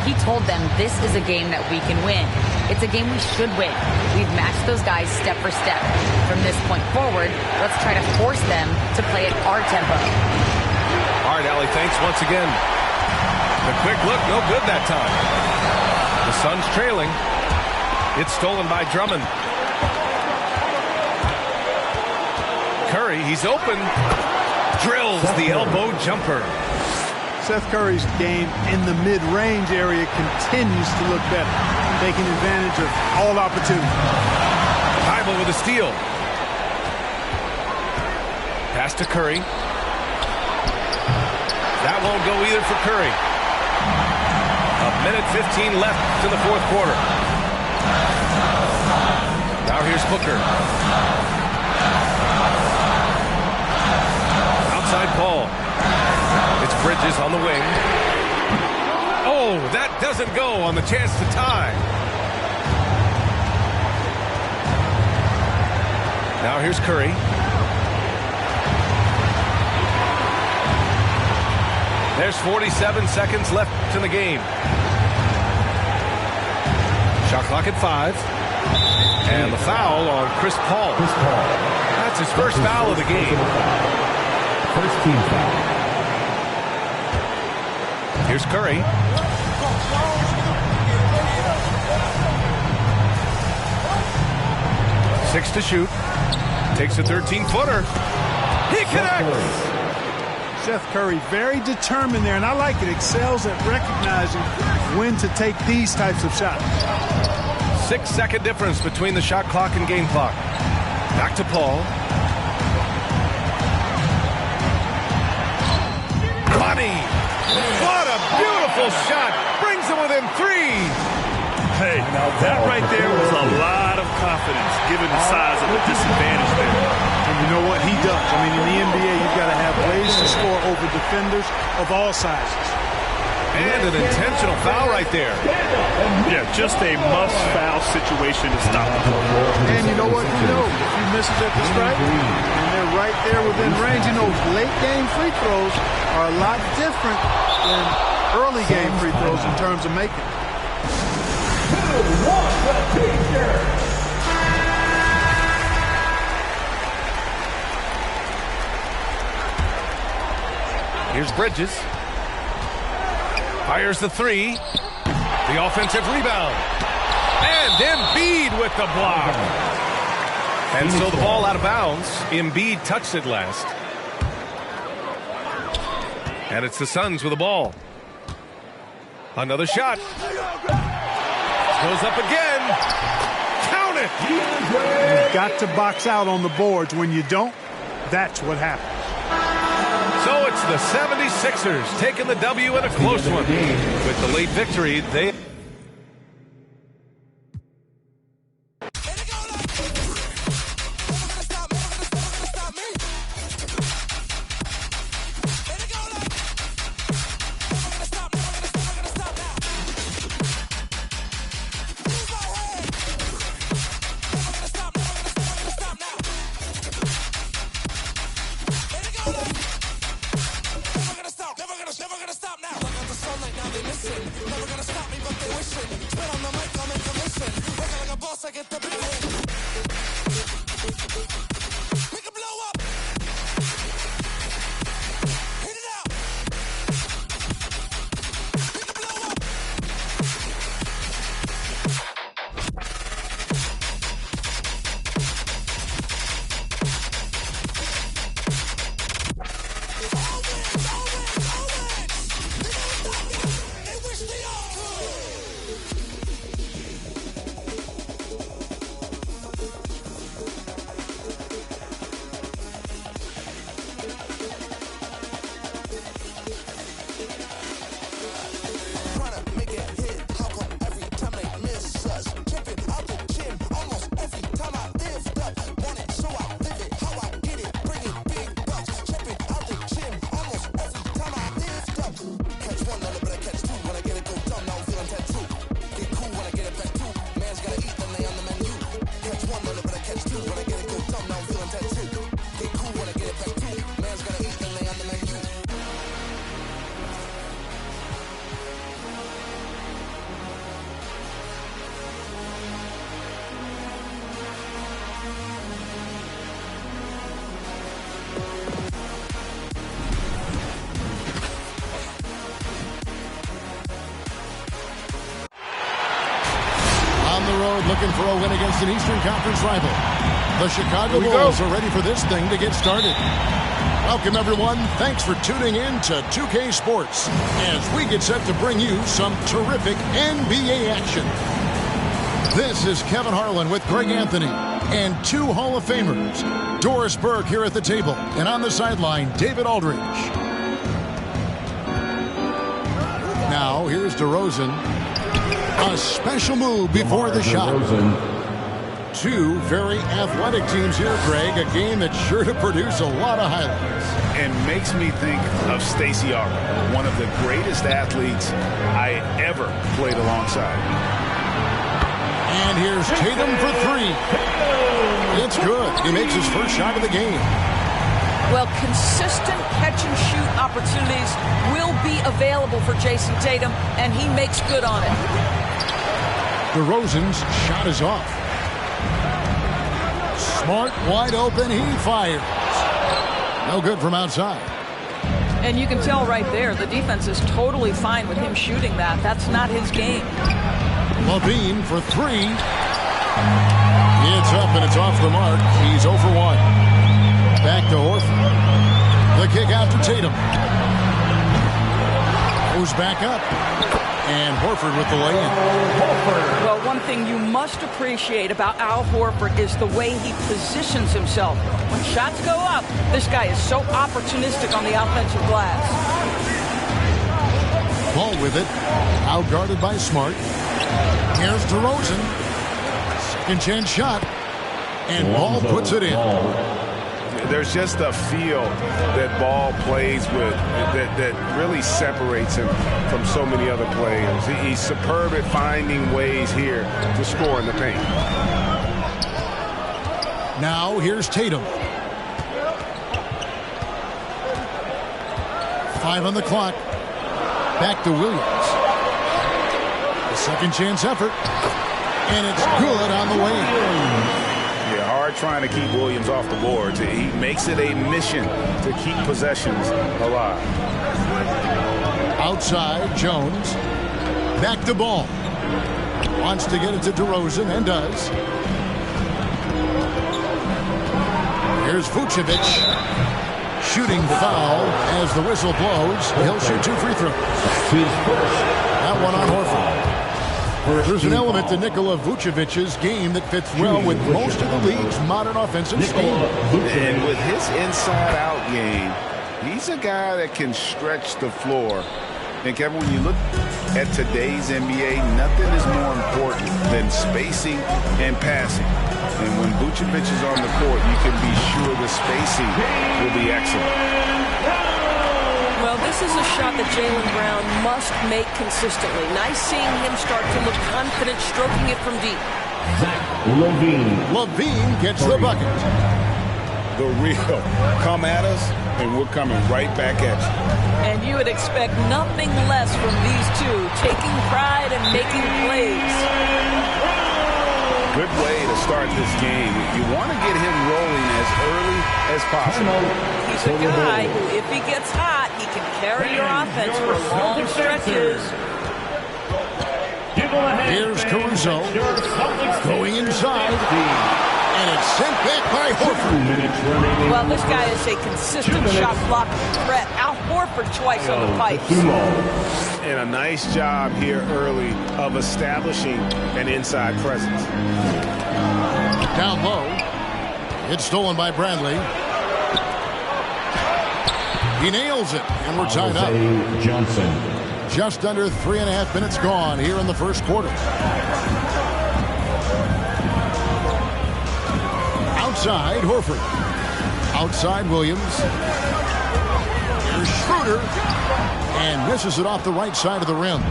He told them this is a game that we can win. It's a game we should win. We've matched those guys step for step. From this point forward, let's try to force them to play at our tempo. All right, Allie, thanks once again. The quick look, no good that time. The Suns trailing. It's stolen by Drummond. Curry, he's open. Drills the elbow jumper. Seth Curry's game in the mid-range area continues to look better, taking advantage of all opportunities. Thybulle with a steal. Pass to Curry. That won't go either for Curry. A minute 15 left in the fourth quarter. Now here's Booker. Outside Paul. It's Bridges on the wing. Oh, that doesn't go on the chance to tie. Now here's Curry. There's 47 seconds left in the game. Shot clock at 5. And the foul on Chris Paul. That's his first foul of the game. First team foul. Here's Curry. Six to shoot. Takes a 13-footer. He connects. Seth Curry very determined there, and I like it. Excels at recognizing when to take these types of shots. 6-second difference between the shot clock and game clock. Back to Paul. Money. What a beautiful shot. Brings him within 3. Hey, that right there was a lot of confidence, given the size of the disadvantage there. And you know what? He does. I mean, in the NBA, you've got to have ways to score over defenders of all sizes. And an intentional foul right there. Yeah, just a must-foul situation to stop him. And you know what? You know, if he misses at the stripe, and they're right there within range, you know, late-game free throws are a lot different than early-game free throws in terms of making. Here's Bridges. Fires the 3. The offensive rebound. And Embiid with the block. And so the ball out of bounds. Embiid touched it last. And it's the Suns with the ball. Another shot. Goes up again. Count it. You've got to box out on the boards. When you don't, that's what happens. So it's the 76ers taking the W in a close one. With the late victory, they... Never gonna stop now. Never gonna stop now. They listen. Never gonna stop me, but the road looking for a win against an Eastern Conference rival. The Chicago Bulls are ready for this thing to get started. Welcome, everyone. Thanks for tuning in to 2K Sports as we get set to bring you some terrific NBA action. This is Kevin Harlan with Greg Anthony and two Hall of Famers. Doris Burke here at the table, and on the sideline, David Aldridge. Now, here's DeRozan. A special move before the shot. Two very athletic teams here, Greg. A game that's sure to produce a lot of highlights. And makes me think of Stacey Augmon, one of the greatest athletes I ever played alongside. And here's Tatum for three. It's good. He makes his first shot of the game. Well, consistent catch-and-shoot opportunities will be available for Jason Tatum, and he makes good on it. DeRozan's shot is off. Smart, wide open, he fires. No good from outside. And you can tell right there, the defense is totally fine with him shooting that. That's not his game. LaVine for three. It's up and it's off the mark. He's 0 for 1. Back to Horford. The kick out to Tatum. Goes back up. And Horford with the lay-in. Well, one thing you must appreciate about Al Horford is the way he positions himself. When shots go up, this guy is so opportunistic on the offensive glass. Ball with it. Out-guarded by Smart. Here's DeRozan. Second chance shot. And Ball puts it in. There's just a feel that Ball plays with that really separates him from so many other players. He's superb at finding ways here to score in the paint. Now here's Tatum. 5 on the clock. Back to Williams. The second chance effort. And it's good on the way. Yeah, hard trying to keep Williams off the boards. He makes it a mission to keep possessions alive. Outside, Jones. Back to Ball. Wants to get it to DeRozan and does. Here's Vucevic. Shooting foul as the whistle blows. He'll shoot 2 free throws. That one on Horford. There's an element to Nikola Vucevic's game that fits well with most of the league's modern offensive scheme. And with his inside-out game, he's a guy that can stretch the floor. And Kevin, when you look at today's NBA, nothing is more important than spacing and passing. And when Vucevic is on the court, you can be sure the spacing will be excellent. Well, this is a shot that Jaylen Brown must make consistently. Nice seeing him start to look confident stroking it from deep. LaVine gets the bucket. The real. Come at us, and we're coming right back at you. And you would expect nothing less from these two, taking pride and making plays. Good way to start this game. You want to get him rolling as early as possible. He's a guy who, if he gets hot, he can carry your offense for long stretches. Here's Caruso going inside. And it's sent back by Horford. Well, this guy is a consistent shot blocking threat. Al Horford twice on the pipes. And a nice job here early of establishing an inside presence. Down low. It's stolen by Bradley. He nails it, and we're tied up. Johnson. Just under 3.5 minutes gone here in the first quarter. Outside, Horford. Outside, Williams. Here's Schroeder. And misses it off the right side of the rim.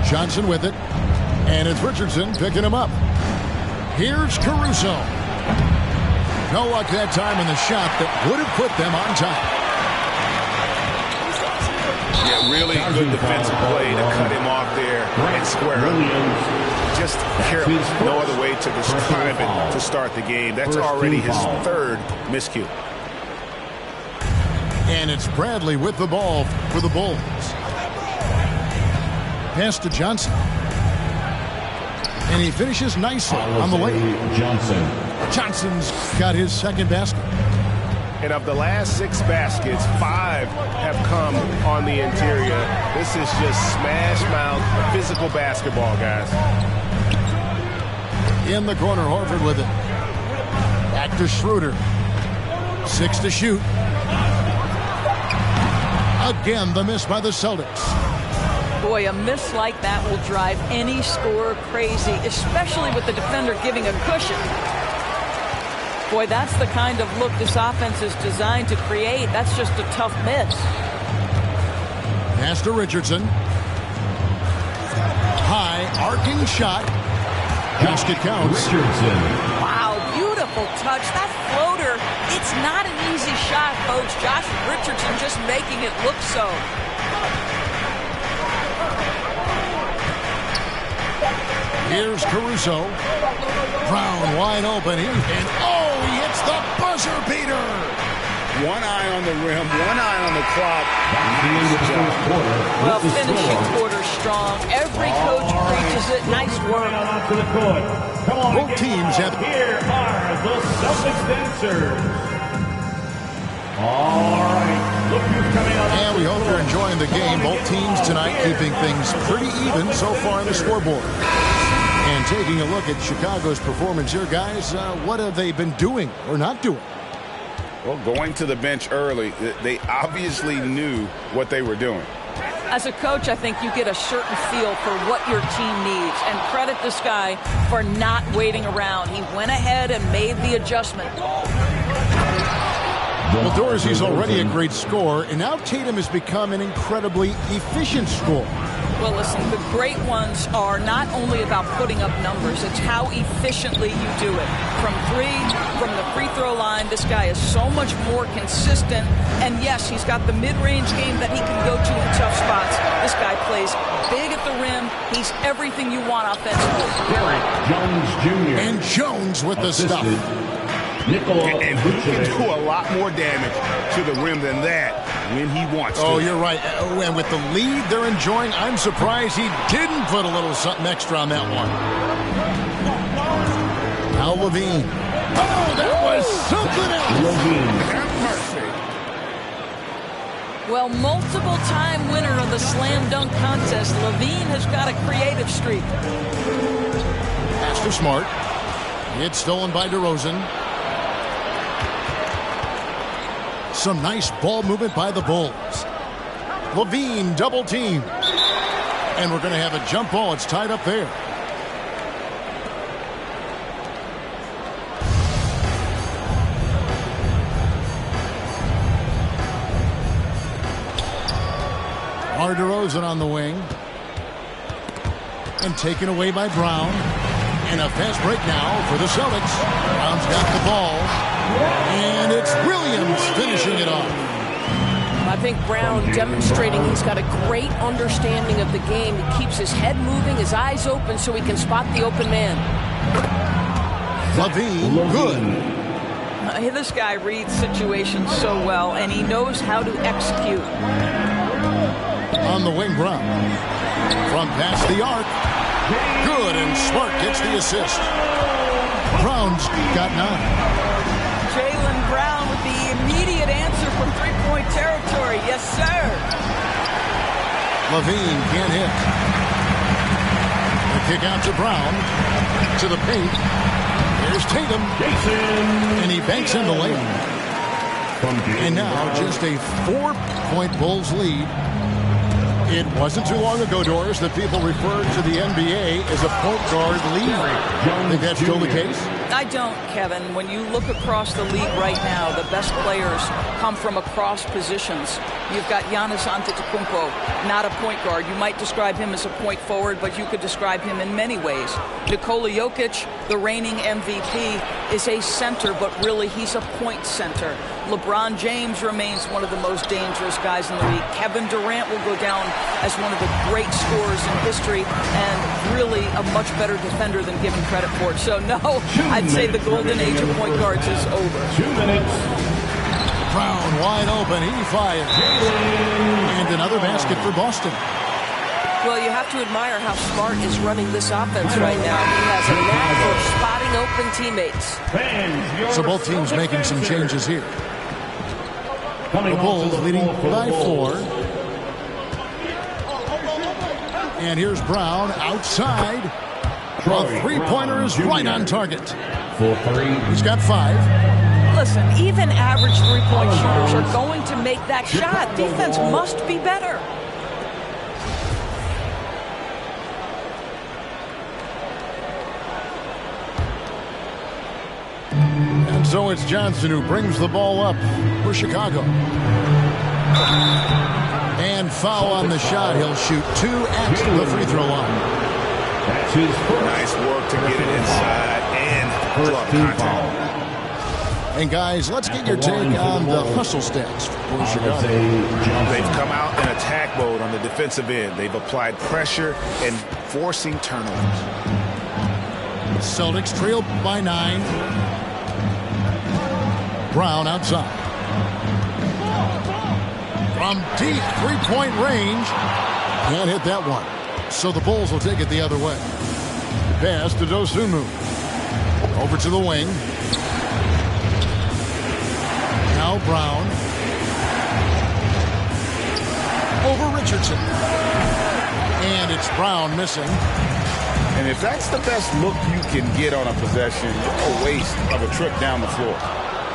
Johnson with it. And it's Richardson picking him up. Here's Caruso. No luck that time in the shot that would have put them on top. Yeah, really good defensive play to cut him off there and square up. Just careless. No other way to describe it to start the game. That's already his third miscue. And it's Bradley with the ball for the Bulls. Pass to Johnson. And he finishes nicely on the way. Johnson's got his second basket. And of the last 6 baskets, 5 have come on the interior. This is just smash mouth physical basketball, guys. In the corner, Horford with it. Back to Schroeder. 6 to shoot. Again, the miss by the Celtics. Boy, a miss like that will drive any scorer crazy, especially with the defender giving a cushion. Boy, that's the kind of look this offense is designed to create. That's just a tough miss. Pass to Richardson. High, arcing shot. Basket counts. Richardson. Wow, beautiful touch. That floater, it's not an easy shot, folks. Josh Richardson just making it look so. Here's Caruso. Brown wide open. And he hits the buzzer beater. One eye on the rim, one eye on the clock. Well, finishing quarter strong. Every coach preaches it. Nice work. Both teams have. Here are the Celtics dancers. All right. Look who's coming out. And we hope you're enjoying the game. Both teams tonight keeping things pretty even so far on the scoreboard. And taking a look at Chicago's performance here, guys, what have they been doing or not doing? Well, going to the bench early, they obviously knew what they were doing. As a coach, I think you get a certain feel for what your team needs. And credit this guy for not waiting around. He went ahead and made the adjustment. Well, Dorsey's already a great scorer, and now Tatum has become an incredibly efficient scorer. Well, listen, the great ones are not only about putting up numbers, it's how efficiently you do it. From the free throw line, this guy is so much more consistent. And yes, he's got the mid-range game that he can go to in tough spots. This guy plays big at the rim. He's everything you want offensively. Derek Jones Jr. And Jones with the stuff. And he can do a lot more damage to the rim than that when he wants to. Oh, you're right. And with the lead they're enjoying, I'm surprised he didn't put a little something extra on that one. Now Levine. Oh, that was something else. Perfect. Well, multiple-time winner of the slam dunk contest, Levine has got a creative streak. Pass to Smart. It's stolen by DeRozan. Some nice ball movement by the Bulls. Levine double team. And we're going to have a jump ball. It's tied up there. DeRozan on the wing. And taken away by Brown. And a fast break now for the Celtics. Brown's got the ball. And it's Williams finishing it off. I think Brown demonstrating he's got a great understanding of the game. He keeps his head moving, his eyes open so he can spot the open man. Levine, good. This guy reads situations so well, and he knows how to execute. On the wing, Brown. From past the arc. Good, and Smart gets the assist. Brown's got 9. Jaylen Brown with the immediate answer from three-point territory. Yes, sir. Levine can't hit. The kick out to Brown. To the paint. Here's Tatum. And he banks in the lane. And now just a 4-point Bulls lead. It wasn't too long ago, Doris, that people referred to the NBA as a point guard league. Think that's still the case? I don't, Kevin. When you look across the league right now, the best players come from across positions. You've got Giannis Antetokounmpo, not a point guard. You might describe him as a point forward, but you could describe him in many ways. Nikola Jokic, the reigning MVP, is a center, but really he's a point center. LeBron James remains one of the most dangerous guys in the league. Kevin Durant will go down as one of the great scorers in history and really a much better defender than given credit for. So, no, I'd say the golden age of point guards is over. 2 minutes. Brown wide open. He fires. And another basket for Boston. Well, you have to admire how Smart is running this offense right now. He has a knack for spotting open teammates. So both teams making some changes here. The Bulls leading by 4. And here's Brown outside. A three-pointer is right on target. He's got 5. Listen, even average three-point shooters are going to make that shot. Defense must be better. And so it's Johnson who brings the ball up for Chicago. And foul on the shot. He'll shoot 2 at the free throw line. Nice work to get it inside and draw contact. And guys, let's get your take on the hustle stats for Chicago. They've come out in attack mode on the defensive end. They've applied pressure and forcing turnovers. Celtics trail by 9. Brown outside. From deep three-point range. Can't hit that one. So the Bulls will take it the other way. Pass to Dosunmu. Over to the wing. Now Brown. Over Richardson. And it's Brown missing. And if that's the best look you can get on a possession, a waste of a trip down the floor.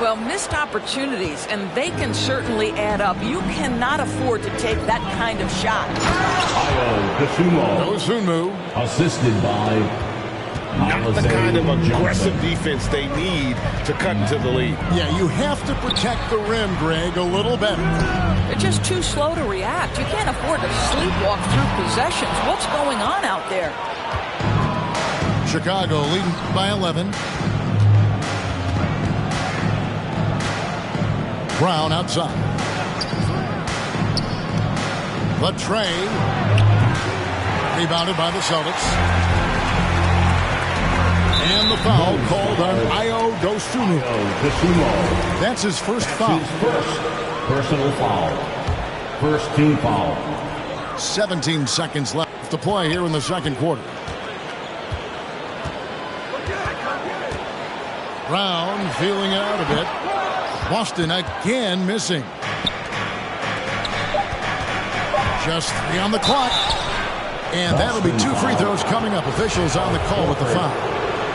Well, missed opportunities, and they can certainly add up. You cannot afford to take that kind of shot. Dosunmu. Assisted by not the kind of aggressive defense they need to cut into the lead. Yeah, you have to protect the rim, Greg, a little better. They're just too slow to react. You can't afford to sleepwalk through possessions. What's going on out there? Chicago leading by 11. Brown outside. The tray. Rebounded by the Celtics. And the foul called on Ayo Dosunmu. That's his first foul. His first personal foul. First team foul. 17 seconds left to play here in the second quarter. Brown feeling it out a bit. Boston again missing. Just 3 on the clock. And that'll be 2 free throws coming up. Officials on the call with the foul.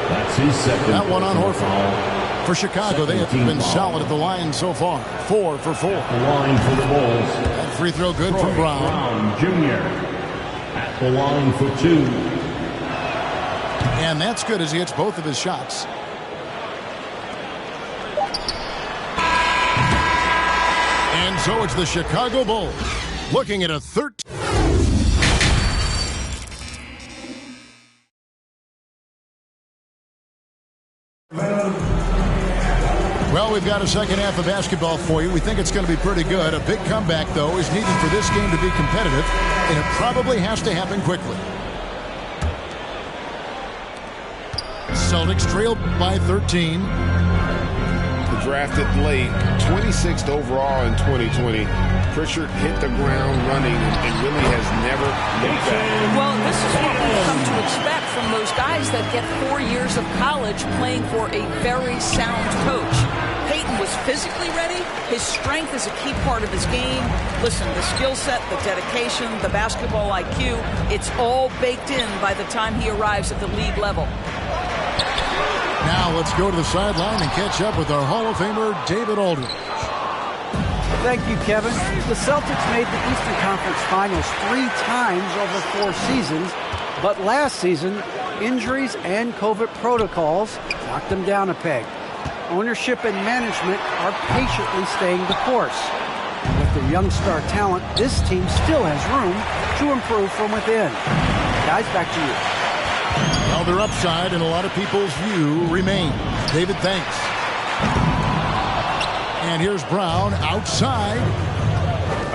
That's his second. That one on Horford. For Chicago, they have been solid at the line so far. 4 for 4. The line for the Bulls. That free throw good for Brown. Brown Jr. at the line for 2. And that's good as he hits both of his shots. And so it's the Chicago Bulls looking at a 13. Well, we've got a second half of basketball for you. We think it's going to be pretty good. A big comeback, though, is needed for this game to be competitive, and it probably has to happen quickly. Celtics trail by 13. Drafted late, 26th overall in 2020. Pritchard hit the ground running and really has never looked back. Well, this is what we've come to expect from those guys that get 4 years of college playing for a very sound coach. Peyton was physically ready. His strength is a key part of his game. Listen, the skill set, the dedication, the basketball IQ, it's all baked in by the time he arrives at the league level. Now let's go to the sideline and catch up with our Hall of Famer, David Aldridge. Thank you, Kevin. The Celtics made the Eastern Conference Finals 3 times over 4 seasons, but last season, injuries and COVID protocols knocked them down a peg. Ownership and management are patiently staying the course. With their young star talent, this team still has room to improve from within. Guys, back to you. Well, their upside in a lot of people's view remains. David, thanks. And here's Brown outside.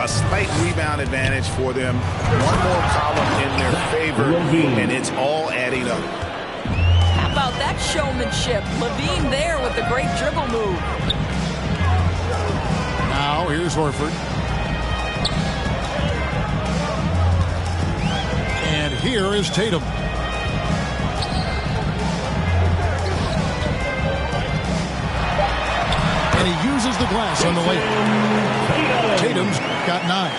A slight rebound advantage for them. One more column in their favor, and it's all adding up. How about that showmanship? Levine there with the great dribble move. Now here's Horford. Here is Tatum. And he uses the glass on the layup. Tatum's got 9.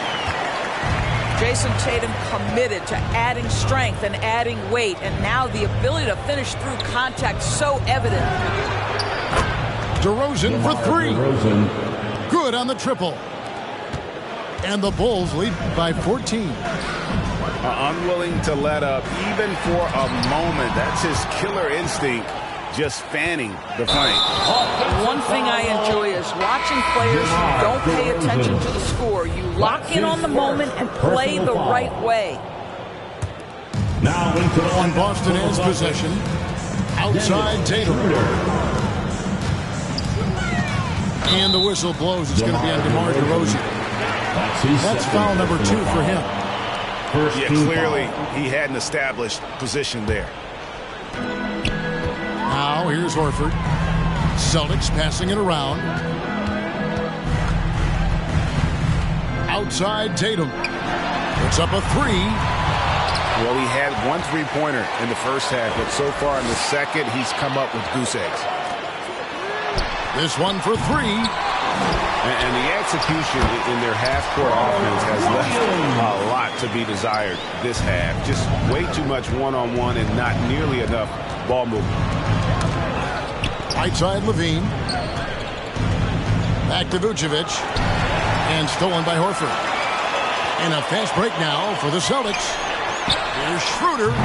Jason Tatum committed to adding strength and adding weight, and now the ability to finish through contact so evident. DeRozan for 3. Good on the triple. And the Bulls lead by 14. Unwilling to let up even for a moment. That's his killer instinct, just fanning the flame. One thing I enjoy is watching players who don't pay attention to the score. You lock in on the moment and play the right way. Now on Boston has possession. Outside Tatum. And the whistle blows. It's going to be on DeMar DeRozan. That's foul number 2 for him. Yeah, clearly he had an established position there. Now here's Horford. Celtics passing it around. Outside Tatum. Puts up a 3. Well, he had 1 3-pointer in the first half, but so far in the second, he's come up with goose eggs. This one for 3. And the execution in their half-court offense has left a lot to be desired this half. Just way too much one-on-one and not nearly enough ball movement. Right side Levine. Back to Vucevic. And stolen by Horford. And a fast break now for the Celtics. Here's Schroeder.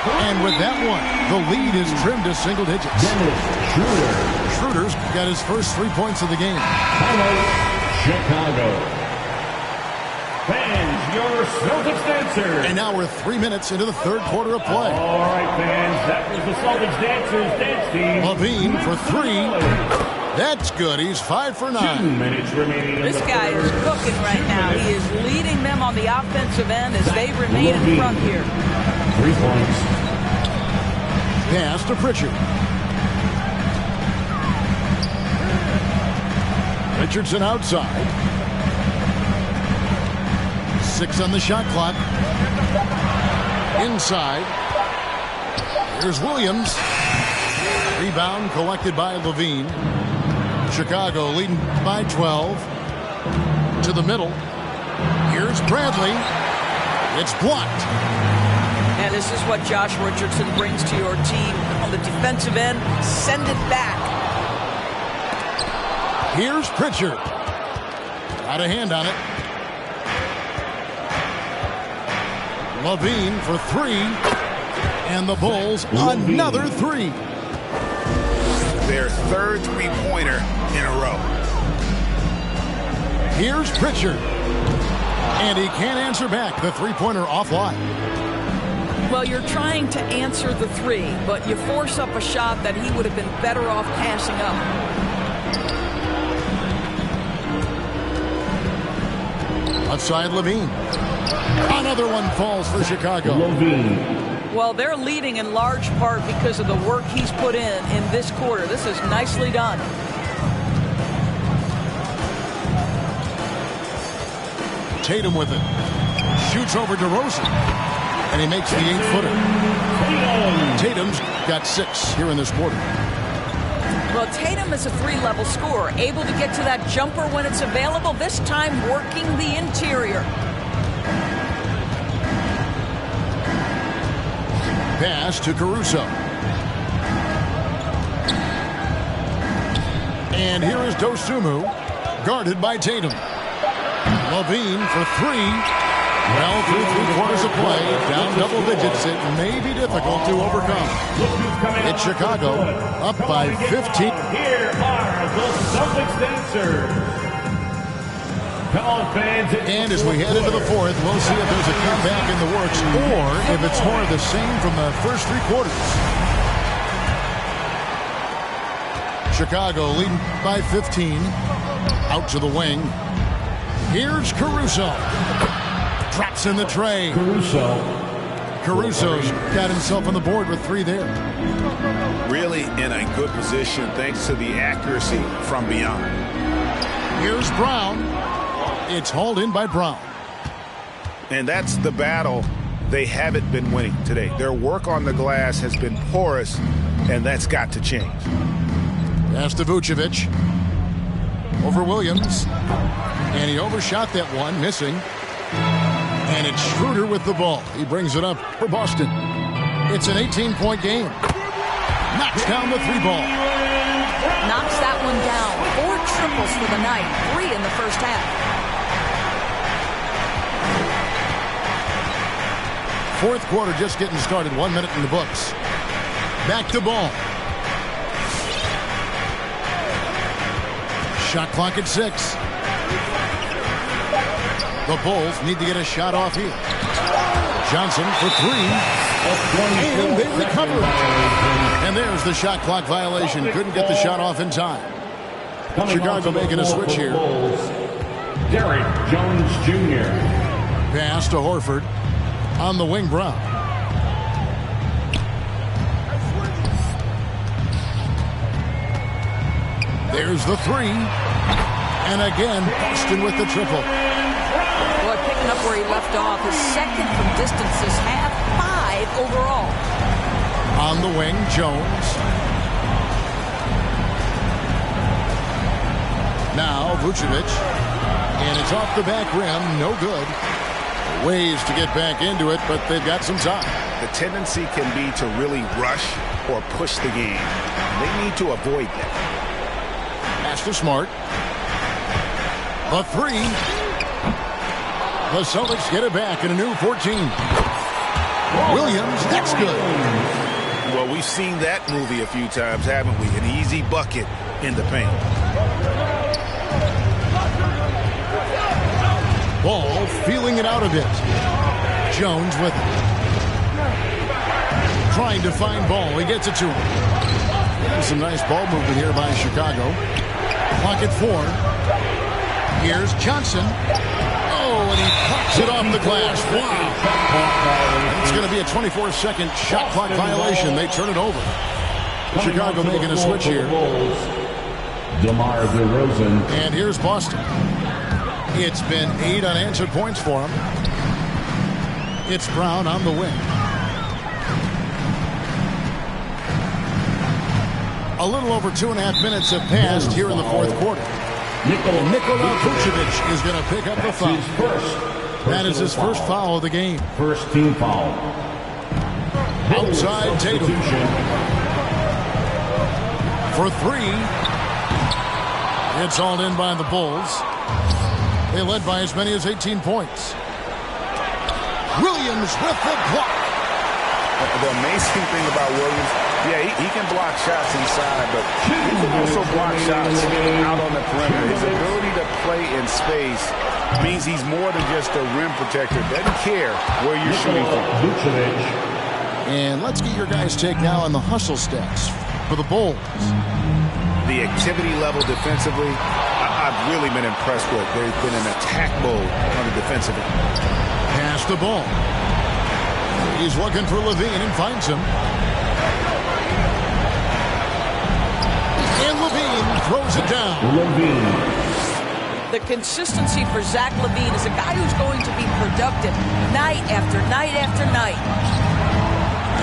And with that one, the lead is trimmed to single digits. Schroeder's got his first 3 points of the game. Chicago. Fans, your Celtics dancers. And now we're 3 minutes into the third quarter of play. All right, fans, that was the Celtics dancers dance team. Levine for 3. That's good. He's 5 for 9. 2 minutes remaining. This guy is cooking right now. He is leading them on the offensive end as they remain in front here. 3 points. Pass to Pritchard. Richardson outside. 6 on the shot clock. Inside. Here's Williams. Rebound collected by Levine. Chicago leading by 12. To the middle. Here's Bradley. It's blocked. And this is what Josh Richardson brings to your team on the defensive end. Send it back. Here's Pritchard. Got a hand on it. Levine for 3. And the Bulls another 3. Their third 3-pointer in a row. Here's Pritchard. And he can't answer back. The 3-pointer offline. Well, you're trying to answer the 3, but you force up a shot that he would have been better off passing up. Outside Levine. Another one falls for Chicago. Well, they're leading in large part because of the work he's put in this quarter. This is nicely done. Tatum with it. Shoots over DeRozan. And he makes the 8-footer. Tatum's got 6 here in this quarter. Well, Tatum is a 3-level scorer, able to get to that jumper when it's available, this time working the interior. Pass to Caruso. And here is Dosunmu, guarded by Tatum. Levine for 3. Well, through 3 quarters of play, down double digits, it may be difficult to overcome. It's Chicago, up by 15. Here are the Celtics dancers. Come on, fans. And as we head into the fourth, we'll see if there's a comeback in the works or if it's more of the same from the first 3 quarters. Chicago leading by 15. Out to the wing. Here's Caruso. Drops in the tray. Caruso's got himself on the board with 3 there. Really in a good position thanks to the accuracy from beyond. Here's Brown. It's hauled in by Brown. And that's the battle they haven't been winning today. Their work on the glass has been porous, and that's got to change. Pass to Vucevic. Over Williams. And he overshot that one, missing. And it's Schroeder with the ball. He brings it up for Boston. It's an 18-point game. Knocks down the 3-ball. Knocks that one down. 4 triples for the night. 3 in the first half. Fourth quarter just getting started. 1 minute in the books. Back to ball. Shot clock at 6. The Bulls need to get a shot off here. Johnson for 3. And they recover. And there's the shot clock violation. Couldn't get the shot off in time. Chicago making a switch here. Derrick Jones Jr. Pass to Horford. On the wing, Brown. There's the 3. And again, Boston with the triple. Boy, picking up where he left off. His second from distance this half. 5 overall. On the wing, Jones. Now, Vucevic. And it's off the back rim. No good. Ways to get back into it, but they've got some time. The tendency can be to really rush or push the game. They need to avoid that. Pass to Smart. A 3. The Celtics get it back in a new 14. Williams, that's good. Well, we've seen that movie a few times, haven't we? An easy bucket in the paint. Ball feeling it out a bit. Jones with it. Trying to find Ball. He gets it to him. Some nice ball movement here by Chicago. Clock at 4. Here's Johnson. Oh, and he pops it off the glass. Wow. It's going to be a 24-second shot clock violation. They turn it over. Chicago making a switch here. DeMar DeRozan. And here's Boston. It's been 8 unanswered points for him. It's Brown on the wing. A little over 2.5 minutes have passed here in the fourth quarter. Nikola Vucevic is going to pick up the foul. That is his first foul of the game. First team foul. Outside Tatum. For 3. It's hauled in by the Bulls. They led by as many as 18 points. Williams with the block. The amazing thing about Williams, he can block shots inside, but he can also block shots out on the perimeter. His ability to play in space means he's more than just a rim protector. Doesn't care where you're shooting from. And let's get your guys' take now on the hustle stats for the Bulls. The activity level defensively, I've really been impressed with. They've been in attack mode on the defensive end. Pass the ball. He's looking for Levine and finds him. And Levine throws it down. The consistency for Zach Levine is a guy who's going to be productive night after night after night.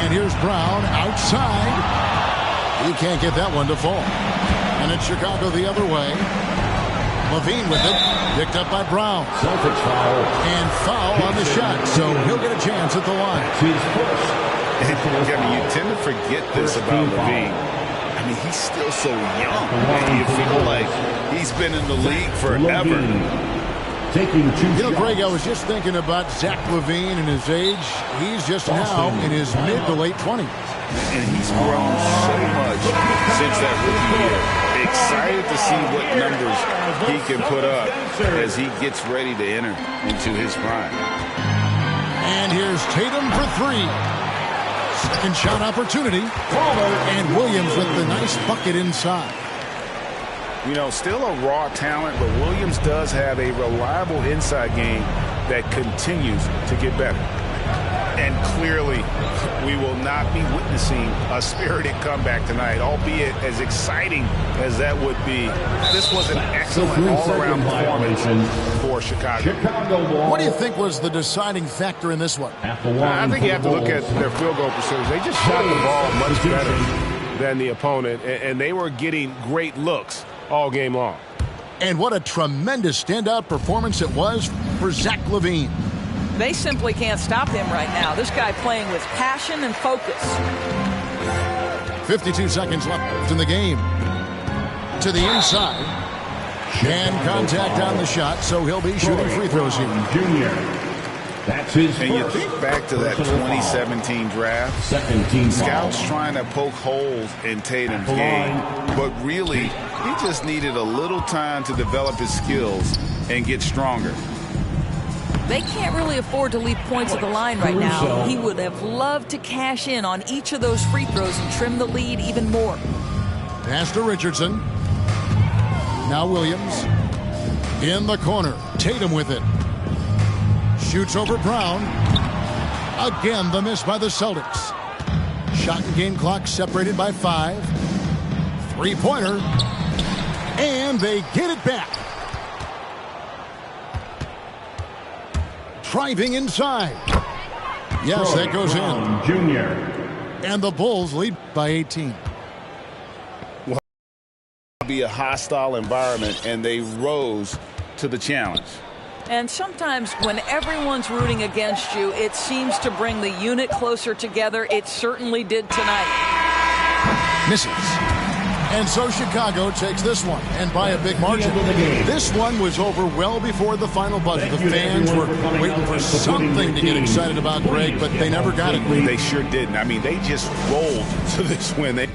And here's Brown outside. He can't get that one to fall. And it's Chicago the other way. Levine with it. Picked up by Brown. Celtics foul. And foul on the shot. So he'll get a chance at the line. You tend to forget this about Levine. I mean, he's still so young. And you feel like he's been in the league forever. You know, Greg, I was just thinking about Zach Levine and his age. He's just now in his mid to late 20s. And he's grown so much since that rookie year. Excited to see what numbers he can put up as he gets ready to enter into his prime. And here's Tatum for 3. Second shot opportunity. And Williams with the nice bucket inside. You know, still a raw talent, but Williams does have a reliable inside game that continues to get better. And clearly, we will not be witnessing a spirited comeback tonight, albeit as exciting as that would be. This was an excellent all-around performance for Chicago. What do you think was the deciding factor in this one? I think you have to look at their field goal percentage. They just shot the ball much better than the opponent, and they were getting great looks all game long. And what a tremendous standout performance it was for Zach LaVine. They simply can't stop him right now. This guy playing with passion and focus. 52 seconds left in the game. To the inside. And contact on the shot, so he'll be shooting free throws here. That's his and you think back to that 2017 draft, scouts trying to poke holes in Tatum's game, but really, he just needed a little time to develop his skills and get stronger. They can't really afford to leave points at the line right now. He would have loved to cash in on each of those free throws and trim the lead even more. Pass to Richardson. Now Williams. In the corner. Tatum with it. Shoots over Brown. Again, the miss by the Celtics. Shot and game clock separated by 5. Three-pointer. And they get it back. Driving inside. Yes, that goes in. Junior. And the Bulls lead by 18. Well, it'll be a hostile environment, and they rose to the challenge. And sometimes when everyone's rooting against you, it seems to bring the unit closer together. It certainly did tonight. Misses. And so Chicago takes this one, and by a big margin. This one was over well before the final buzzer. The fans were waiting for something to get excited about, Greg, but they never got it. They sure didn't. I mean, they just rolled to this win.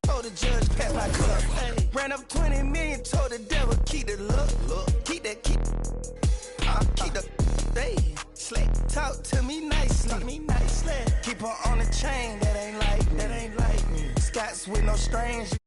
Told the judge, pass my cup. Hey. Ran up 20 million, told the devil, keep the look. Keep that, keep the, hey. Slick, talk to me nicely. Keep her on the chain, that ain't like me. Scots with no strings.